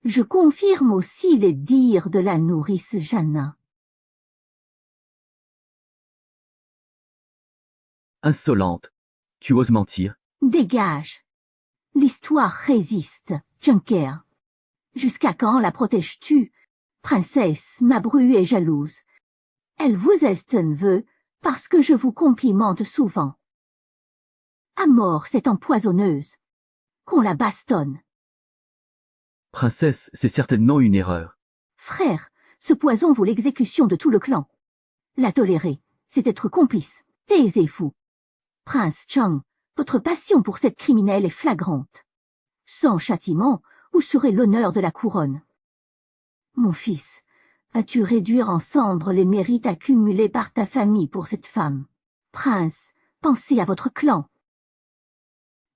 Speaker 6: Je confirme aussi les dires de la nourrice Jana.
Speaker 3: Insolente. Tu oses mentir.
Speaker 6: Dégage. L'histoire résiste, Junker. Jusqu'à quand la protèges-tu? Princesse, ma bru est jalouse. Elle vous veut parce que je vous complimente souvent. À mort cette empoisonneuse. Qu'on la bastonne.
Speaker 3: Princesse, c'est certainement une erreur.
Speaker 6: Frère, ce poison vaut l'exécution de tout le clan. La tolérer, c'est être complice. Taisez-vous. Prince Chang, votre passion pour cette criminelle est flagrante. Sans châtiment, où serait l'honneur de la couronne? Mon fils, as-tu réduire en cendres les mérites accumulés par ta famille pour cette femme? Prince, pensez à votre clan.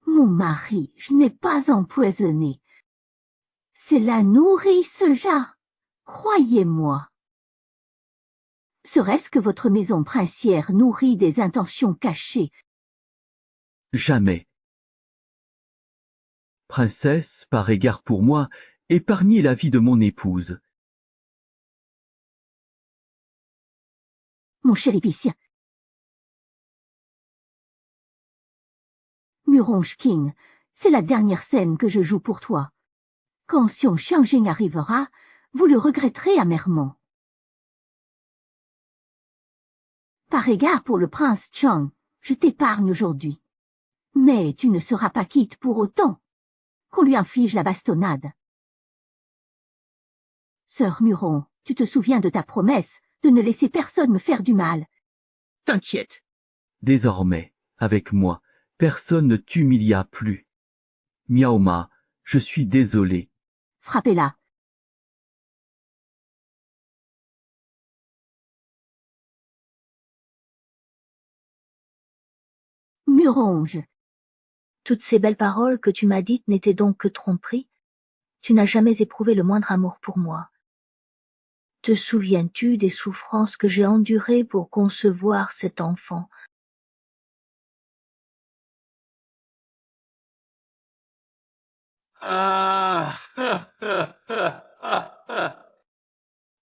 Speaker 6: Mon mari, je n'ai pas empoisonné. C'est la nourrice Jia, croyez-moi. Serait-ce que votre maison princière nourrit des intentions cachées?
Speaker 3: Jamais. Princesse, par égard pour moi, épargnez la vie de mon épouse.
Speaker 6: Mon cher épicien. Muronge King, c'est la dernière scène que je joue pour toi. Quand Xiong Xiangjing arrivera, vous le regretterez amèrement. Par égard pour le prince Chang, je t'épargne aujourd'hui. Mais tu ne seras pas quitte pour autant qu'on lui inflige la bastonnade. Sœur Muron, tu te souviens de ta promesse de ne laisser personne me faire du mal.
Speaker 5: T'inquiète.
Speaker 3: Désormais, avec moi, personne ne t'humilia plus. Miao Ma, je suis désolé.
Speaker 6: Frappez-la. Muronge.
Speaker 1: Toutes ces belles paroles que tu m'as dites n'étaient donc que tromperies? Tu n'as jamais éprouvé le moindre amour pour moi. Te souviens-tu des souffrances que j'ai endurées pour concevoir cet enfant?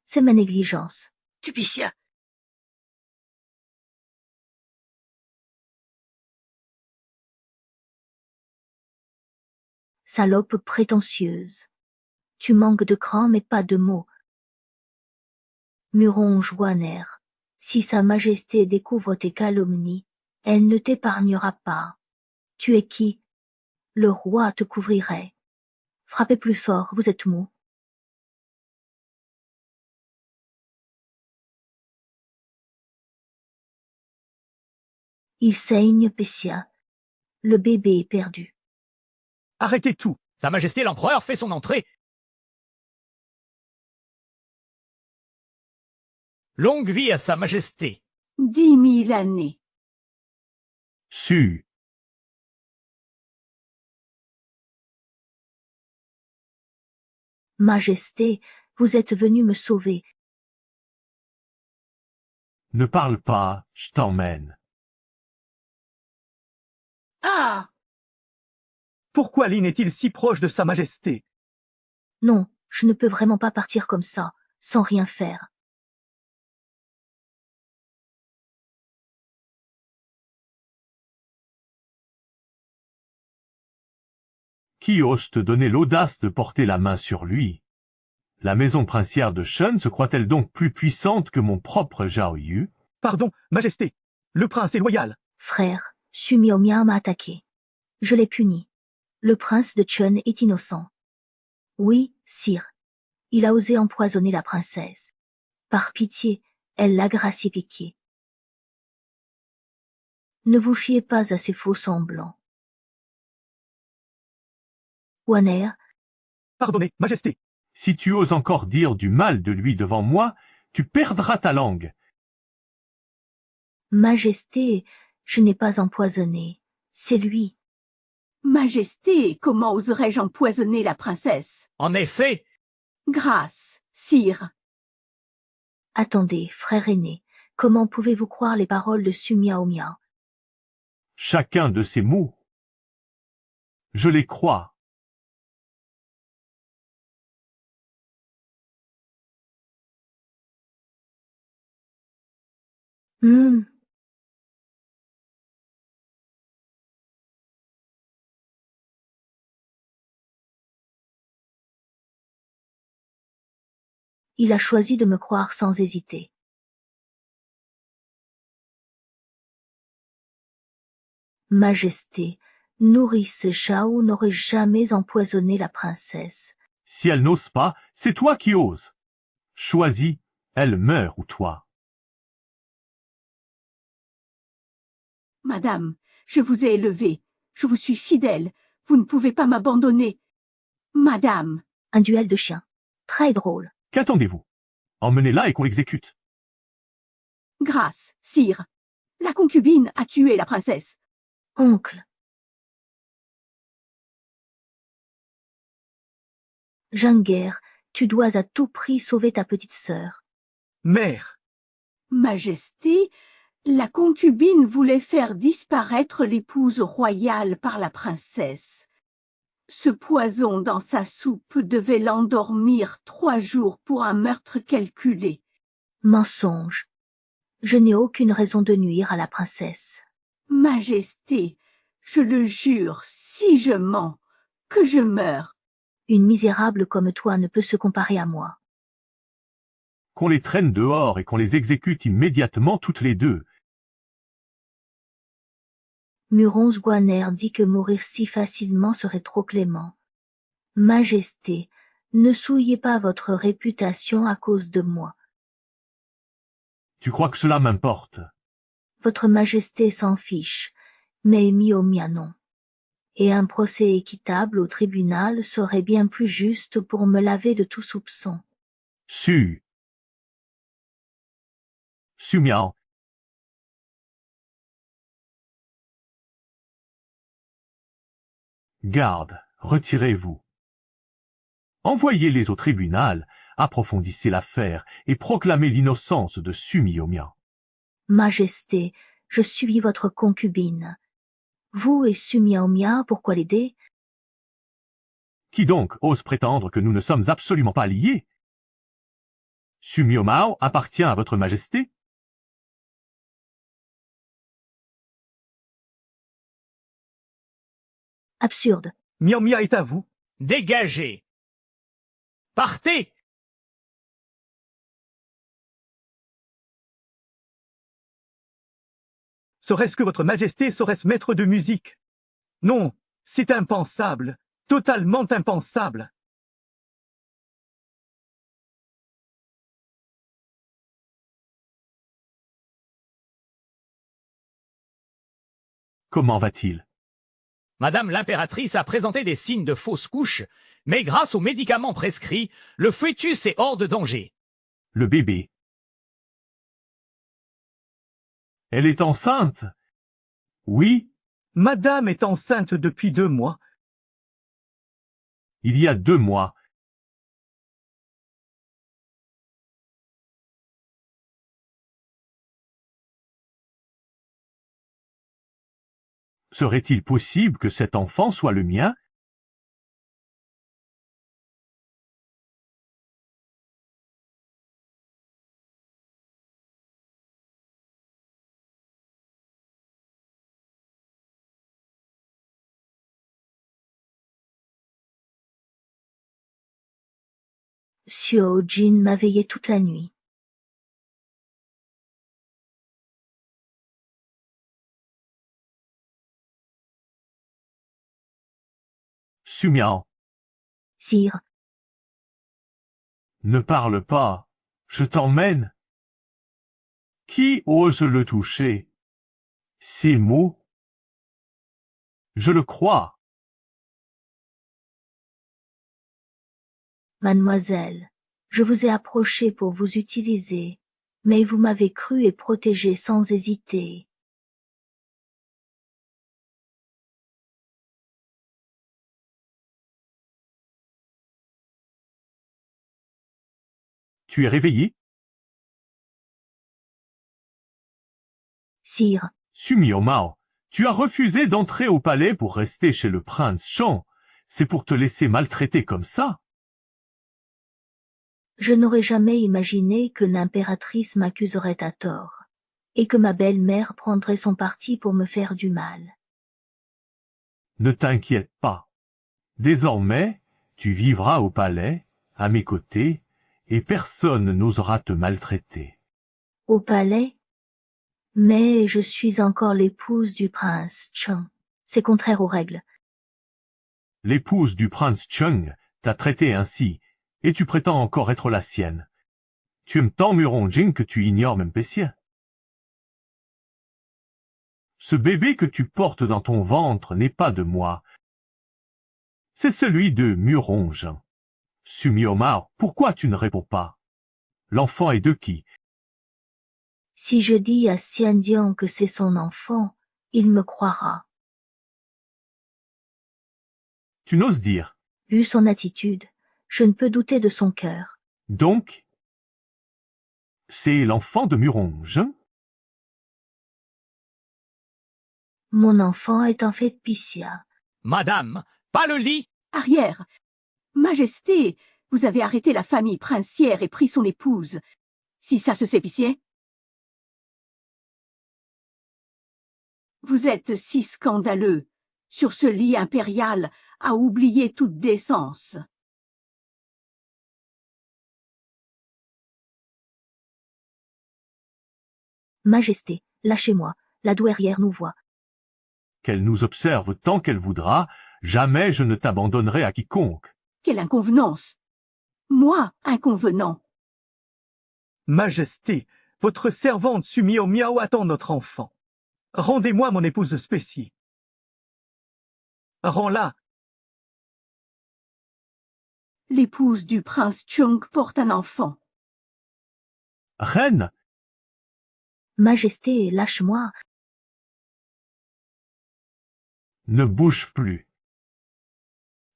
Speaker 1: C'est ma négligence.
Speaker 7: Tupicia.
Speaker 1: Salope prétentieuse. Tu manques de cran mais pas de mots. Muronge Wanner, si Sa Majesté découvre tes calomnies, elle ne t'épargnera pas. Tu es qui? Le roi te couvrirait. Frappez plus fort, vous êtes mou. Il saigne, Pessia. Le bébé est perdu.
Speaker 5: Arrêtez tout.
Speaker 4: Sa Majesté l'Empereur fait son entrée. Longue vie à Sa Majesté.
Speaker 6: 10 000 années.
Speaker 2: Su.
Speaker 1: Majesté, vous êtes venu me sauver.
Speaker 2: Ne parle pas, je t'emmène.
Speaker 7: Ah!
Speaker 5: Pourquoi Lin est-il si proche de Sa Majesté?
Speaker 1: Non, je ne peux vraiment pas partir comme ça, sans rien faire.
Speaker 2: Qui ose te donner l'audace de porter la main sur lui? La maison princière de Shen se croit-elle donc plus puissante que mon propre Zhao Yu?
Speaker 5: Pardon, Majesté. Le prince est loyal.
Speaker 1: Frère, Su Miaomia m'a attaqué. Je l'ai puni. Le prince de Chun est innocent. Oui, sire. Il a osé empoisonner la princesse. Par pitié, elle l'a gracié piqué. Ne vous fiez pas à ces faux semblants. Wanner,
Speaker 5: Pardonnez, Majesté.
Speaker 2: Si tu oses encore dire du mal de lui devant moi, tu perdras ta langue.
Speaker 1: Majesté, je n'ai pas empoisonné. C'est lui.
Speaker 6: Majesté, comment oserais-je empoisonner la princesse?
Speaker 4: En effet,
Speaker 6: Grâce, sire.
Speaker 1: Attendez, frère aîné, comment pouvez-vous croire les paroles de Su Miaomia?
Speaker 2: Chacun de ces mots. Je les crois. Il a choisi de me croire sans hésiter. Majesté, nourrice Zhao n'aurait jamais empoisonné la princesse. Si elle n'ose pas, c'est toi qui oses. Choisis, elle meurt ou toi.
Speaker 7: Madame, je vous ai élevée. Je vous suis fidèle. Vous ne pouvez pas m'abandonner. Madame.
Speaker 1: Un duel de chiens. Très drôle.
Speaker 2: Qu'attendez-vous? Emmenez-la et qu'on l'exécute.
Speaker 7: Grâce, sire. La concubine a tué la princesse.
Speaker 1: Oncle. Junger, tu dois à tout prix sauver ta petite sœur.
Speaker 5: Mère,
Speaker 7: Majesté, la concubine voulait faire disparaître l'épouse royale par la princesse. Ce poison dans sa soupe devait l'endormir 3 jours pour un meurtre calculé.
Speaker 1: Mensonge. Je n'ai aucune raison de nuire à la princesse.
Speaker 7: Majesté, je le jure, si je mens, que je meurs.
Speaker 1: Une misérable comme toi ne peut se comparer à moi.
Speaker 2: Qu'on les traîne dehors et qu'on les exécute immédiatement toutes les deux.
Speaker 1: Muron's Guaner dit que mourir si facilement serait trop clément. Majesté, ne souillez pas votre réputation à cause de moi.
Speaker 2: Tu crois que cela m'importe?
Speaker 1: Votre Majesté s'en fiche, mais Miomia non. Et un procès équitable au tribunal serait bien plus juste pour me laver de tout soupçon.
Speaker 2: Miao. Garde, retirez-vous. Envoyez-les au tribunal, approfondissez l'affaire et proclamez l'innocence de Su Miao.
Speaker 1: Majesté, je suis votre concubine. Vous et Su Miao, pourquoi l'aider?
Speaker 2: Qui donc ose prétendre que nous ne sommes absolument pas liés? Su Miao appartient à votre Majesté?
Speaker 1: Absurde.
Speaker 5: Miao Mia est à vous.
Speaker 4: Dégagez! Partez!
Speaker 5: Serait-ce que votre Majesté serait-ce maître de musique? Non, c'est impensable, totalement impensable.
Speaker 2: Comment va-t-il?
Speaker 4: Madame l'impératrice a présenté des signes de fausse couche, mais grâce aux médicaments prescrits, le fœtus est hors de danger.
Speaker 2: Le bébé. Elle est enceinte? Oui,
Speaker 5: Madame est enceinte depuis 2 mois.
Speaker 2: il y a 2 mois. Serait-il possible que cet enfant soit le mien?
Speaker 1: Xiao Jin m'a veillé toute la nuit.
Speaker 2: Su Miao,
Speaker 1: Sire,
Speaker 2: ne parle pas, je t'emmène. Qui ose le toucher? Ces mots? Je le crois.
Speaker 1: mademoiselle, je vous ai approché pour vous utiliser, mais vous m'avez cru et protégé sans hésiter.
Speaker 2: Tu es réveillé?
Speaker 1: Sire,
Speaker 2: Su Miao, tu as refusé d'entrer au palais pour rester chez le prince Shang. C'est pour te laisser maltraiter comme ça?
Speaker 1: je n'aurais jamais imaginé que l'impératrice m'accuserait à tort, et que ma belle-mère prendrait son parti pour me faire du mal.
Speaker 2: Ne t'inquiète pas. Désormais, tu vivras au palais, à mes côtés, et personne n'osera te maltraiter.
Speaker 1: Au palais? Mais je suis encore l'épouse du prince Cheng. C'est contraire aux règles.
Speaker 2: L'épouse du prince Cheng t'a traité ainsi, et tu prétends encore être la sienne. Tu aimes tant Muronjing que tu ignores même Pessien. Ce bébé que tu portes dans ton ventre n'est pas de moi. C'est celui de Muronge. Sumioma, pourquoi tu ne réponds pas? L'enfant est de qui?
Speaker 1: Si je dis à Xiandian que c'est son enfant, il me croira.
Speaker 2: Tu n'oses dire.
Speaker 1: Vu son attitude, je ne peux douter de son cœur.
Speaker 2: Donc, c'est l'enfant de Muronge?
Speaker 1: Mon enfant est en fait Pissia.
Speaker 4: Madame, pas le lit!
Speaker 7: Arrière. Majesté, vous avez arrêté la famille princière et pris son épouse. Si ça se sépiciait? Vous êtes si scandaleux, sur ce lit impérial, à oublier toute décence.
Speaker 1: Majesté, lâchez-moi, la douairière nous voit.
Speaker 2: Qu'elle nous observe tant qu'elle voudra, jamais je ne t'abandonnerai à quiconque.
Speaker 7: Quelle inconvenance! Moi, inconvenant!
Speaker 5: Majesté, votre servante Sumio Miao attend notre enfant. Rendez-moi mon épouse Spécie. Rends-la.
Speaker 7: L'épouse du prince Chung porte un enfant.
Speaker 2: Reine,
Speaker 1: Majesté, lâche-moi.
Speaker 2: ne bouge plus.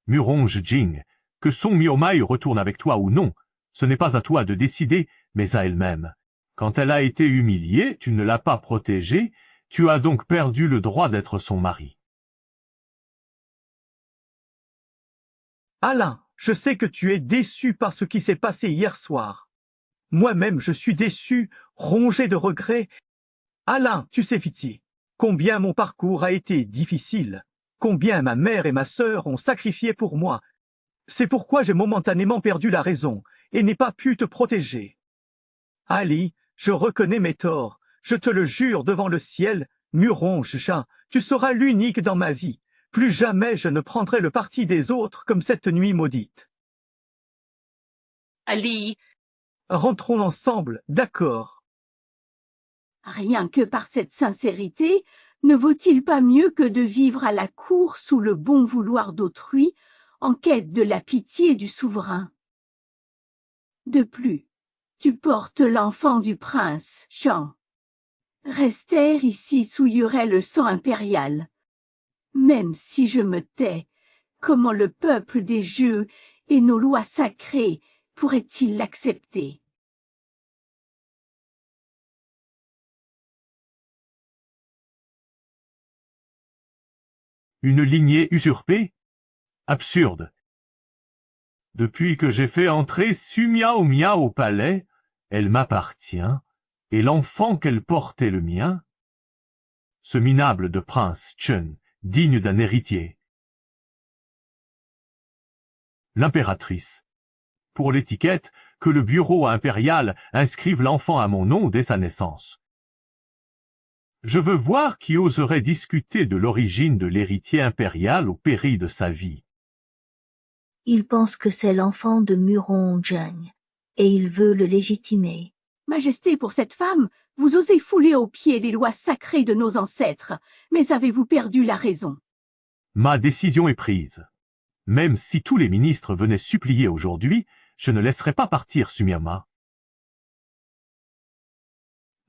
Speaker 2: Muronge Jing, que Song Miomai retourne avec toi ou non, ce n'est pas à toi de décider, mais à elle-même. Quand elle a été humiliée, tu ne l'as pas protégée, tu as donc perdu le droit d'être son mari.
Speaker 5: Alain, je sais que tu es déçu par ce qui s'est passé hier soir. Moi-même, je suis déçu, rongé de regrets. Alain, tu sais, Fitzi, combien mon parcours a été difficile, combien ma mère et ma sœur ont sacrifié pour moi. C'est pourquoi j'ai momentanément perdu la raison et n'ai pas pu te protéger. Ali, je reconnais mes torts, je te le jure devant le ciel, Muronge Chat, tu seras l'unique dans ma vie. Plus jamais je ne prendrai le parti des autres comme cette nuit maudite.
Speaker 7: Ali,
Speaker 5: Rentrons ensemble, d'accord.
Speaker 7: rien que par cette sincérité, ne vaut-il pas mieux que de vivre à la cour sous le bon vouloir d'autrui, en quête de la pitié du souverain? De plus, tu portes l'enfant du prince, Chan. Rester ici souillerait le sang impérial. Même si je me tais, comment le peuple des jeux et nos lois sacrées pourraient-ils l'accepter?
Speaker 2: Une lignée usurpée? Absurde. Depuis que j'ai fait entrer Sumiao Miao au palais, elle m'appartient, et l'enfant qu'elle porte est le mien. Ce minable de prince Chen, digne d'un héritier. L'impératrice. Pour l'étiquette, que le bureau impérial inscrive l'enfant à mon nom dès sa naissance. Je veux voir qui oserait discuter de l'origine de l'héritier impérial au péril de sa vie.
Speaker 1: Il pense que c'est l'enfant de Muronjeng, et il veut le légitimer.
Speaker 7: Majesté, pour cette femme, vous osez fouler aux pieds les lois sacrées de nos ancêtres, mais avez-vous perdu la raison?
Speaker 2: Ma décision est prise. Même si tous les ministres venaient supplier aujourd'hui, je ne laisserai pas partir Sumiama.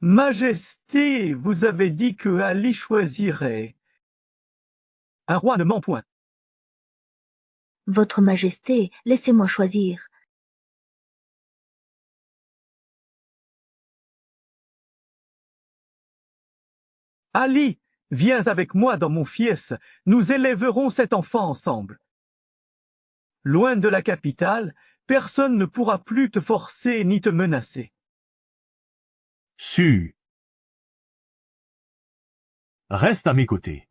Speaker 5: Majesté, vous avez dit que Ali choisirait. Un roi ne ment point.
Speaker 1: Votre Majesté, laissez-moi choisir.
Speaker 5: Ali, viens avec moi dans mon fief, nous élèverons cet enfant ensemble. Loin de la capitale, personne ne pourra plus te forcer ni te menacer.
Speaker 2: Su. Reste à mes côtés.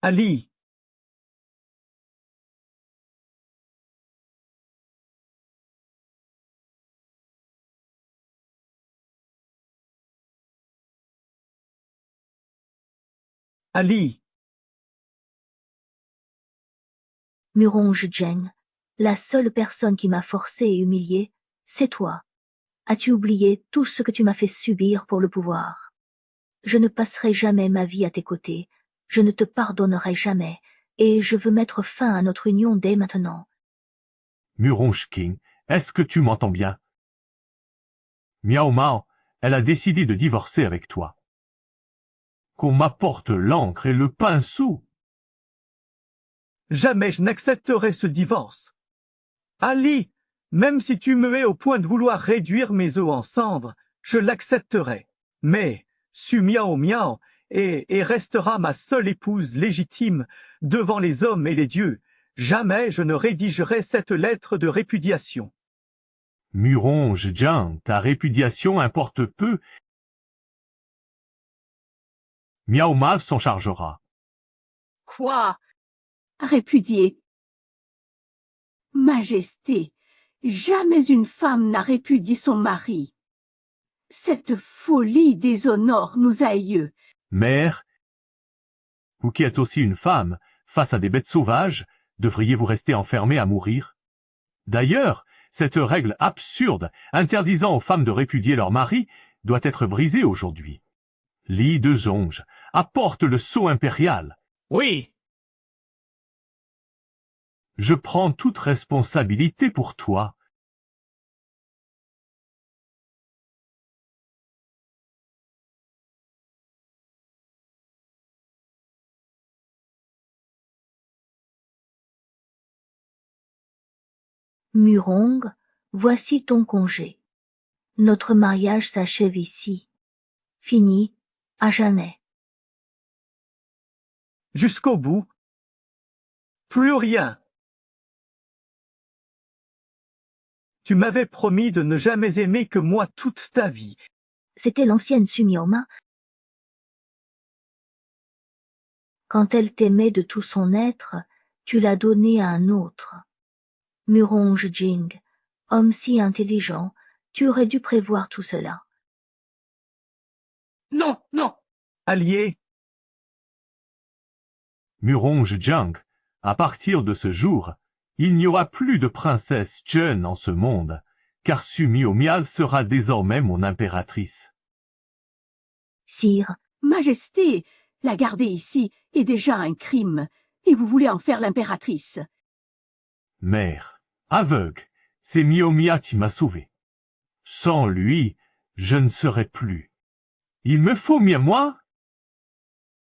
Speaker 5: Ali. Ali.
Speaker 1: Muronjeng, la seule personne qui m'a forcé et humilié, c'est toi. As-tu oublié tout ce que tu m'as fait subir pour le pouvoir? Je ne passerai jamais ma vie à tes côtés, je ne te pardonnerai jamais, et je veux mettre fin à notre union dès maintenant.
Speaker 2: Murong King, est-ce que tu m'entends bien? Miao Mao, elle a décidé de divorcer avec toi. Qu'on m'apporte l'encre et le pinceau.
Speaker 5: Jamais je n'accepterai ce divorce. Ali, même si tu me mets au point de vouloir réduire mes os en cendres, je l'accepterai. Mais Su Miao Miao et restera ma seule épouse légitime devant les hommes et les dieux. Jamais je ne rédigerai cette lettre de répudiation.
Speaker 2: Murong Jiang, ta répudiation importe peu. Miao Mao s'en chargera.
Speaker 7: Quoi? Répudier. Majesté, jamais une femme n'a répudié son mari. Cette folie déshonore nos aïeux.
Speaker 2: Mère, vous qui êtes aussi une femme, face à des bêtes sauvages, devriez-vous rester enfermée à mourir? D'ailleurs, cette règle absurde interdisant aux femmes de répudier leur mari doit être brisée aujourd'hui. Li de Zonge, apporte le sceau impérial.
Speaker 4: Oui,
Speaker 2: Je prends toute responsabilité pour toi.
Speaker 1: Murong, voici ton congé. Notre mariage s'achève ici. Fini, à jamais.
Speaker 5: Jusqu'au bout. Plus rien. Tu m'avais promis de ne jamais aimer que moi toute ta vie.
Speaker 1: C'était l'ancienne Su Miao-ma. Quand elle t'aimait de tout son être, tu l'as donnée à un autre. Murong Jing, homme si intelligent, tu aurais dû prévoir tout cela.
Speaker 7: Non, non.
Speaker 5: Allié,
Speaker 2: Murong Jiang, à partir de ce jour, il n'y aura plus de princesse Chen en ce monde, car Su Miao sera désormais mon impératrice.
Speaker 1: Sire,
Speaker 7: Majesté, la garder ici est déjà un crime, et vous voulez en faire l'impératrice.
Speaker 2: Mère, aveugle, c'est Miao qui m'a sauvé. Sans lui, je ne serais plus. Il me faut bien moi?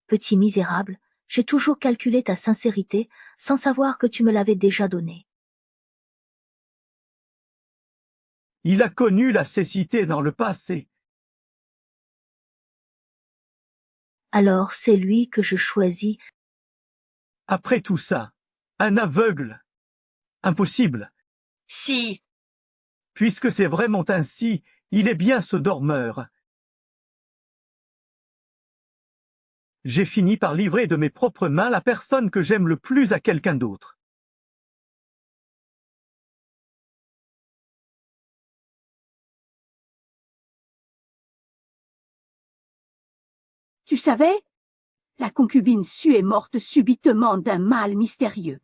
Speaker 1: petit misérable, j'ai toujours calculé ta sincérité sans savoir que tu me l'avais déjà donnée.
Speaker 5: il a connu la cécité dans le passé.
Speaker 1: Alors c'est lui que je choisis.
Speaker 5: Après tout ça, un aveugle. Impossible.
Speaker 7: Si.
Speaker 5: Puisque c'est vraiment ainsi, il est bien ce dormeur. J'ai fini par livrer de mes propres mains la personne que j'aime le plus à quelqu'un d'autre.
Speaker 7: Tu savais? La concubine Su est morte subitement d'un mal mystérieux.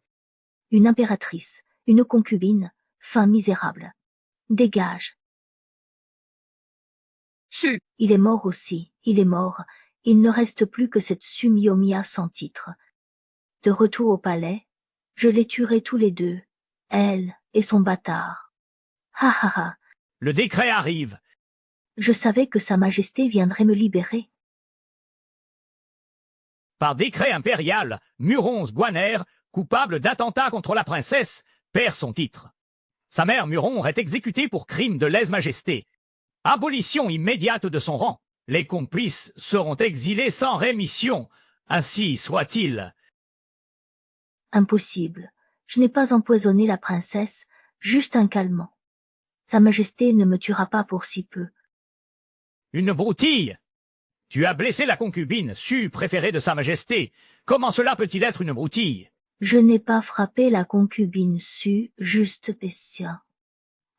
Speaker 1: Une impératrice, une concubine, fin misérable. Dégage.
Speaker 7: Su.
Speaker 1: Il est mort aussi, il est mort. Il ne reste plus que cette Su Miao sans titre. De retour au palais, je les tuerai tous les deux, elle et son bâtard. Ha ha ha.
Speaker 4: le décret arrive.
Speaker 1: Je savais que Sa Majesté viendrait me libérer.
Speaker 4: Par décret impérial, Murong Guaner, coupable d'attentat contre la princesse, perd son titre. Sa mère Murong est exécutée pour crime de lèse-majesté. Abolition immédiate de son rang. Les complices seront exilés sans rémission. Ainsi soit-il.
Speaker 1: Impossible. Je n'ai pas empoisonné la princesse, juste un calmant. Sa Majesté ne me tuera pas pour si peu.
Speaker 4: Une broutille. Tu as blessé la concubine, Su préférée de Sa Majesté. Comment cela peut-il être une broutille?
Speaker 1: Je n'ai pas frappé la concubine Su, juste Bessia.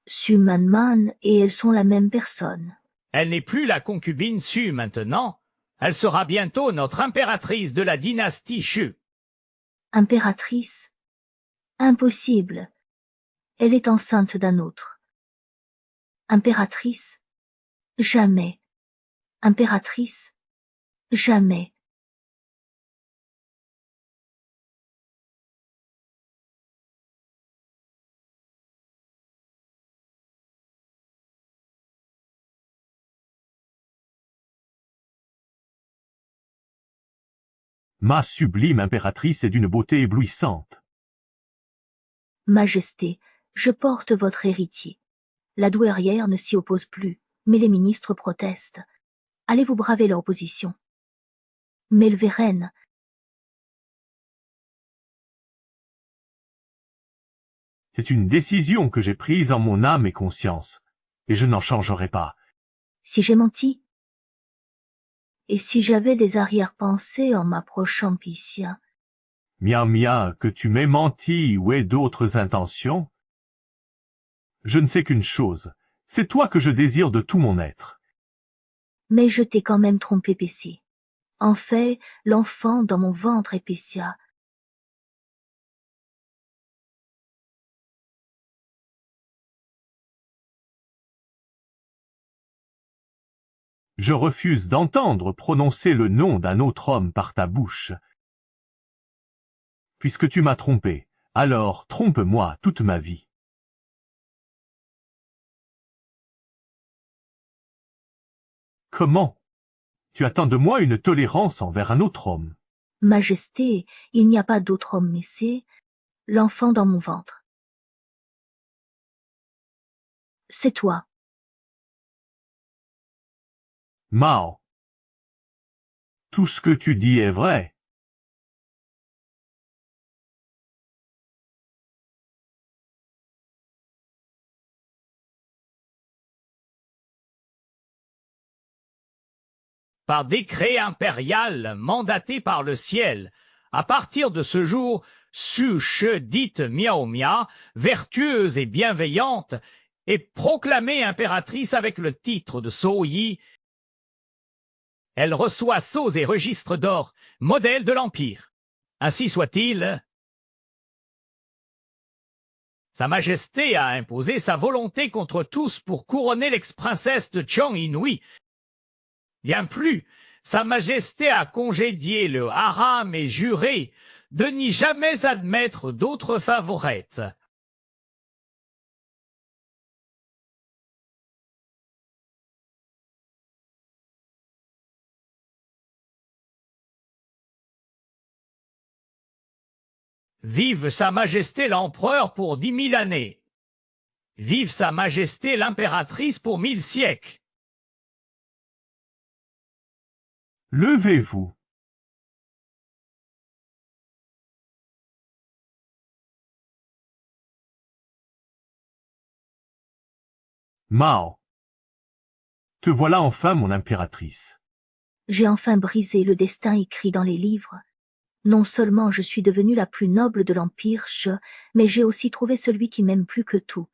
Speaker 1: Su Manman et elles sont la même personne.
Speaker 4: Elle n'est plus la concubine Su maintenant. Elle sera bientôt notre impératrice de la dynastie Shu.
Speaker 1: Impératrice? Impossible. Elle est enceinte d'un autre. Impératrice. Jamais. Impératrice. Jamais.
Speaker 2: Ma sublime impératrice est d'une beauté éblouissante.
Speaker 1: Majesté, je porte votre héritier. La douairière ne s'y oppose plus, mais les ministres protestent. Allez-vous braver leur opposition? M'élever reine.
Speaker 2: C'est une décision que j'ai prise en mon âme et conscience, et je n'en changerai pas.
Speaker 1: Si j'ai menti? Et si j'avais des arrière-pensées en m'approchant Pythia?
Speaker 2: Mia, que tu m'aies menti ou aies d'autres intentions, je ne sais qu'une chose, c'est toi que je désire de tout mon être.
Speaker 1: Mais je t'ai quand même trompé, Pécie. En fait, l'enfant dans mon ventre est Pythia.
Speaker 2: Je refuse d'entendre prononcer le nom d'un autre homme par ta bouche. Puisque tu m'as trompé, alors trompe-moi toute ma vie. Comment? Tu attends de moi une tolérance envers un autre homme.
Speaker 1: Majesté, il n'y a pas d'autre homme, mais c'est l'enfant dans mon ventre. C'est toi.
Speaker 2: Mao. Tout ce que tu dis est vrai.
Speaker 4: Par décret impérial mandaté par le ciel, à partir de ce jour, Su-Che dite Miao Mia, vertueuse et bienveillante, est proclamée impératrice avec le titre de Sou-Yi. Elle reçoit sceaux et registres d'or, modèle de l'Empire. Ainsi soit-il. Sa Majesté a imposé sa volonté contre tous pour couronner l'ex-princesse de Chong Inouï. Bien plus, Sa Majesté a congédié le haram et juré de n'y jamais admettre d'autres favorettes. Vive Sa Majesté l'Empereur pour 10 000 années. Vive Sa Majesté l'Impératrice pour 1000 siècles.
Speaker 2: Levez-vous. Mao. Te voilà enfin mon impératrice.
Speaker 1: J'ai enfin brisé le destin écrit dans les livres. Non seulement je suis devenue la plus noble de l'Empire, mais j'ai aussi trouvé celui qui m'aime plus que tout,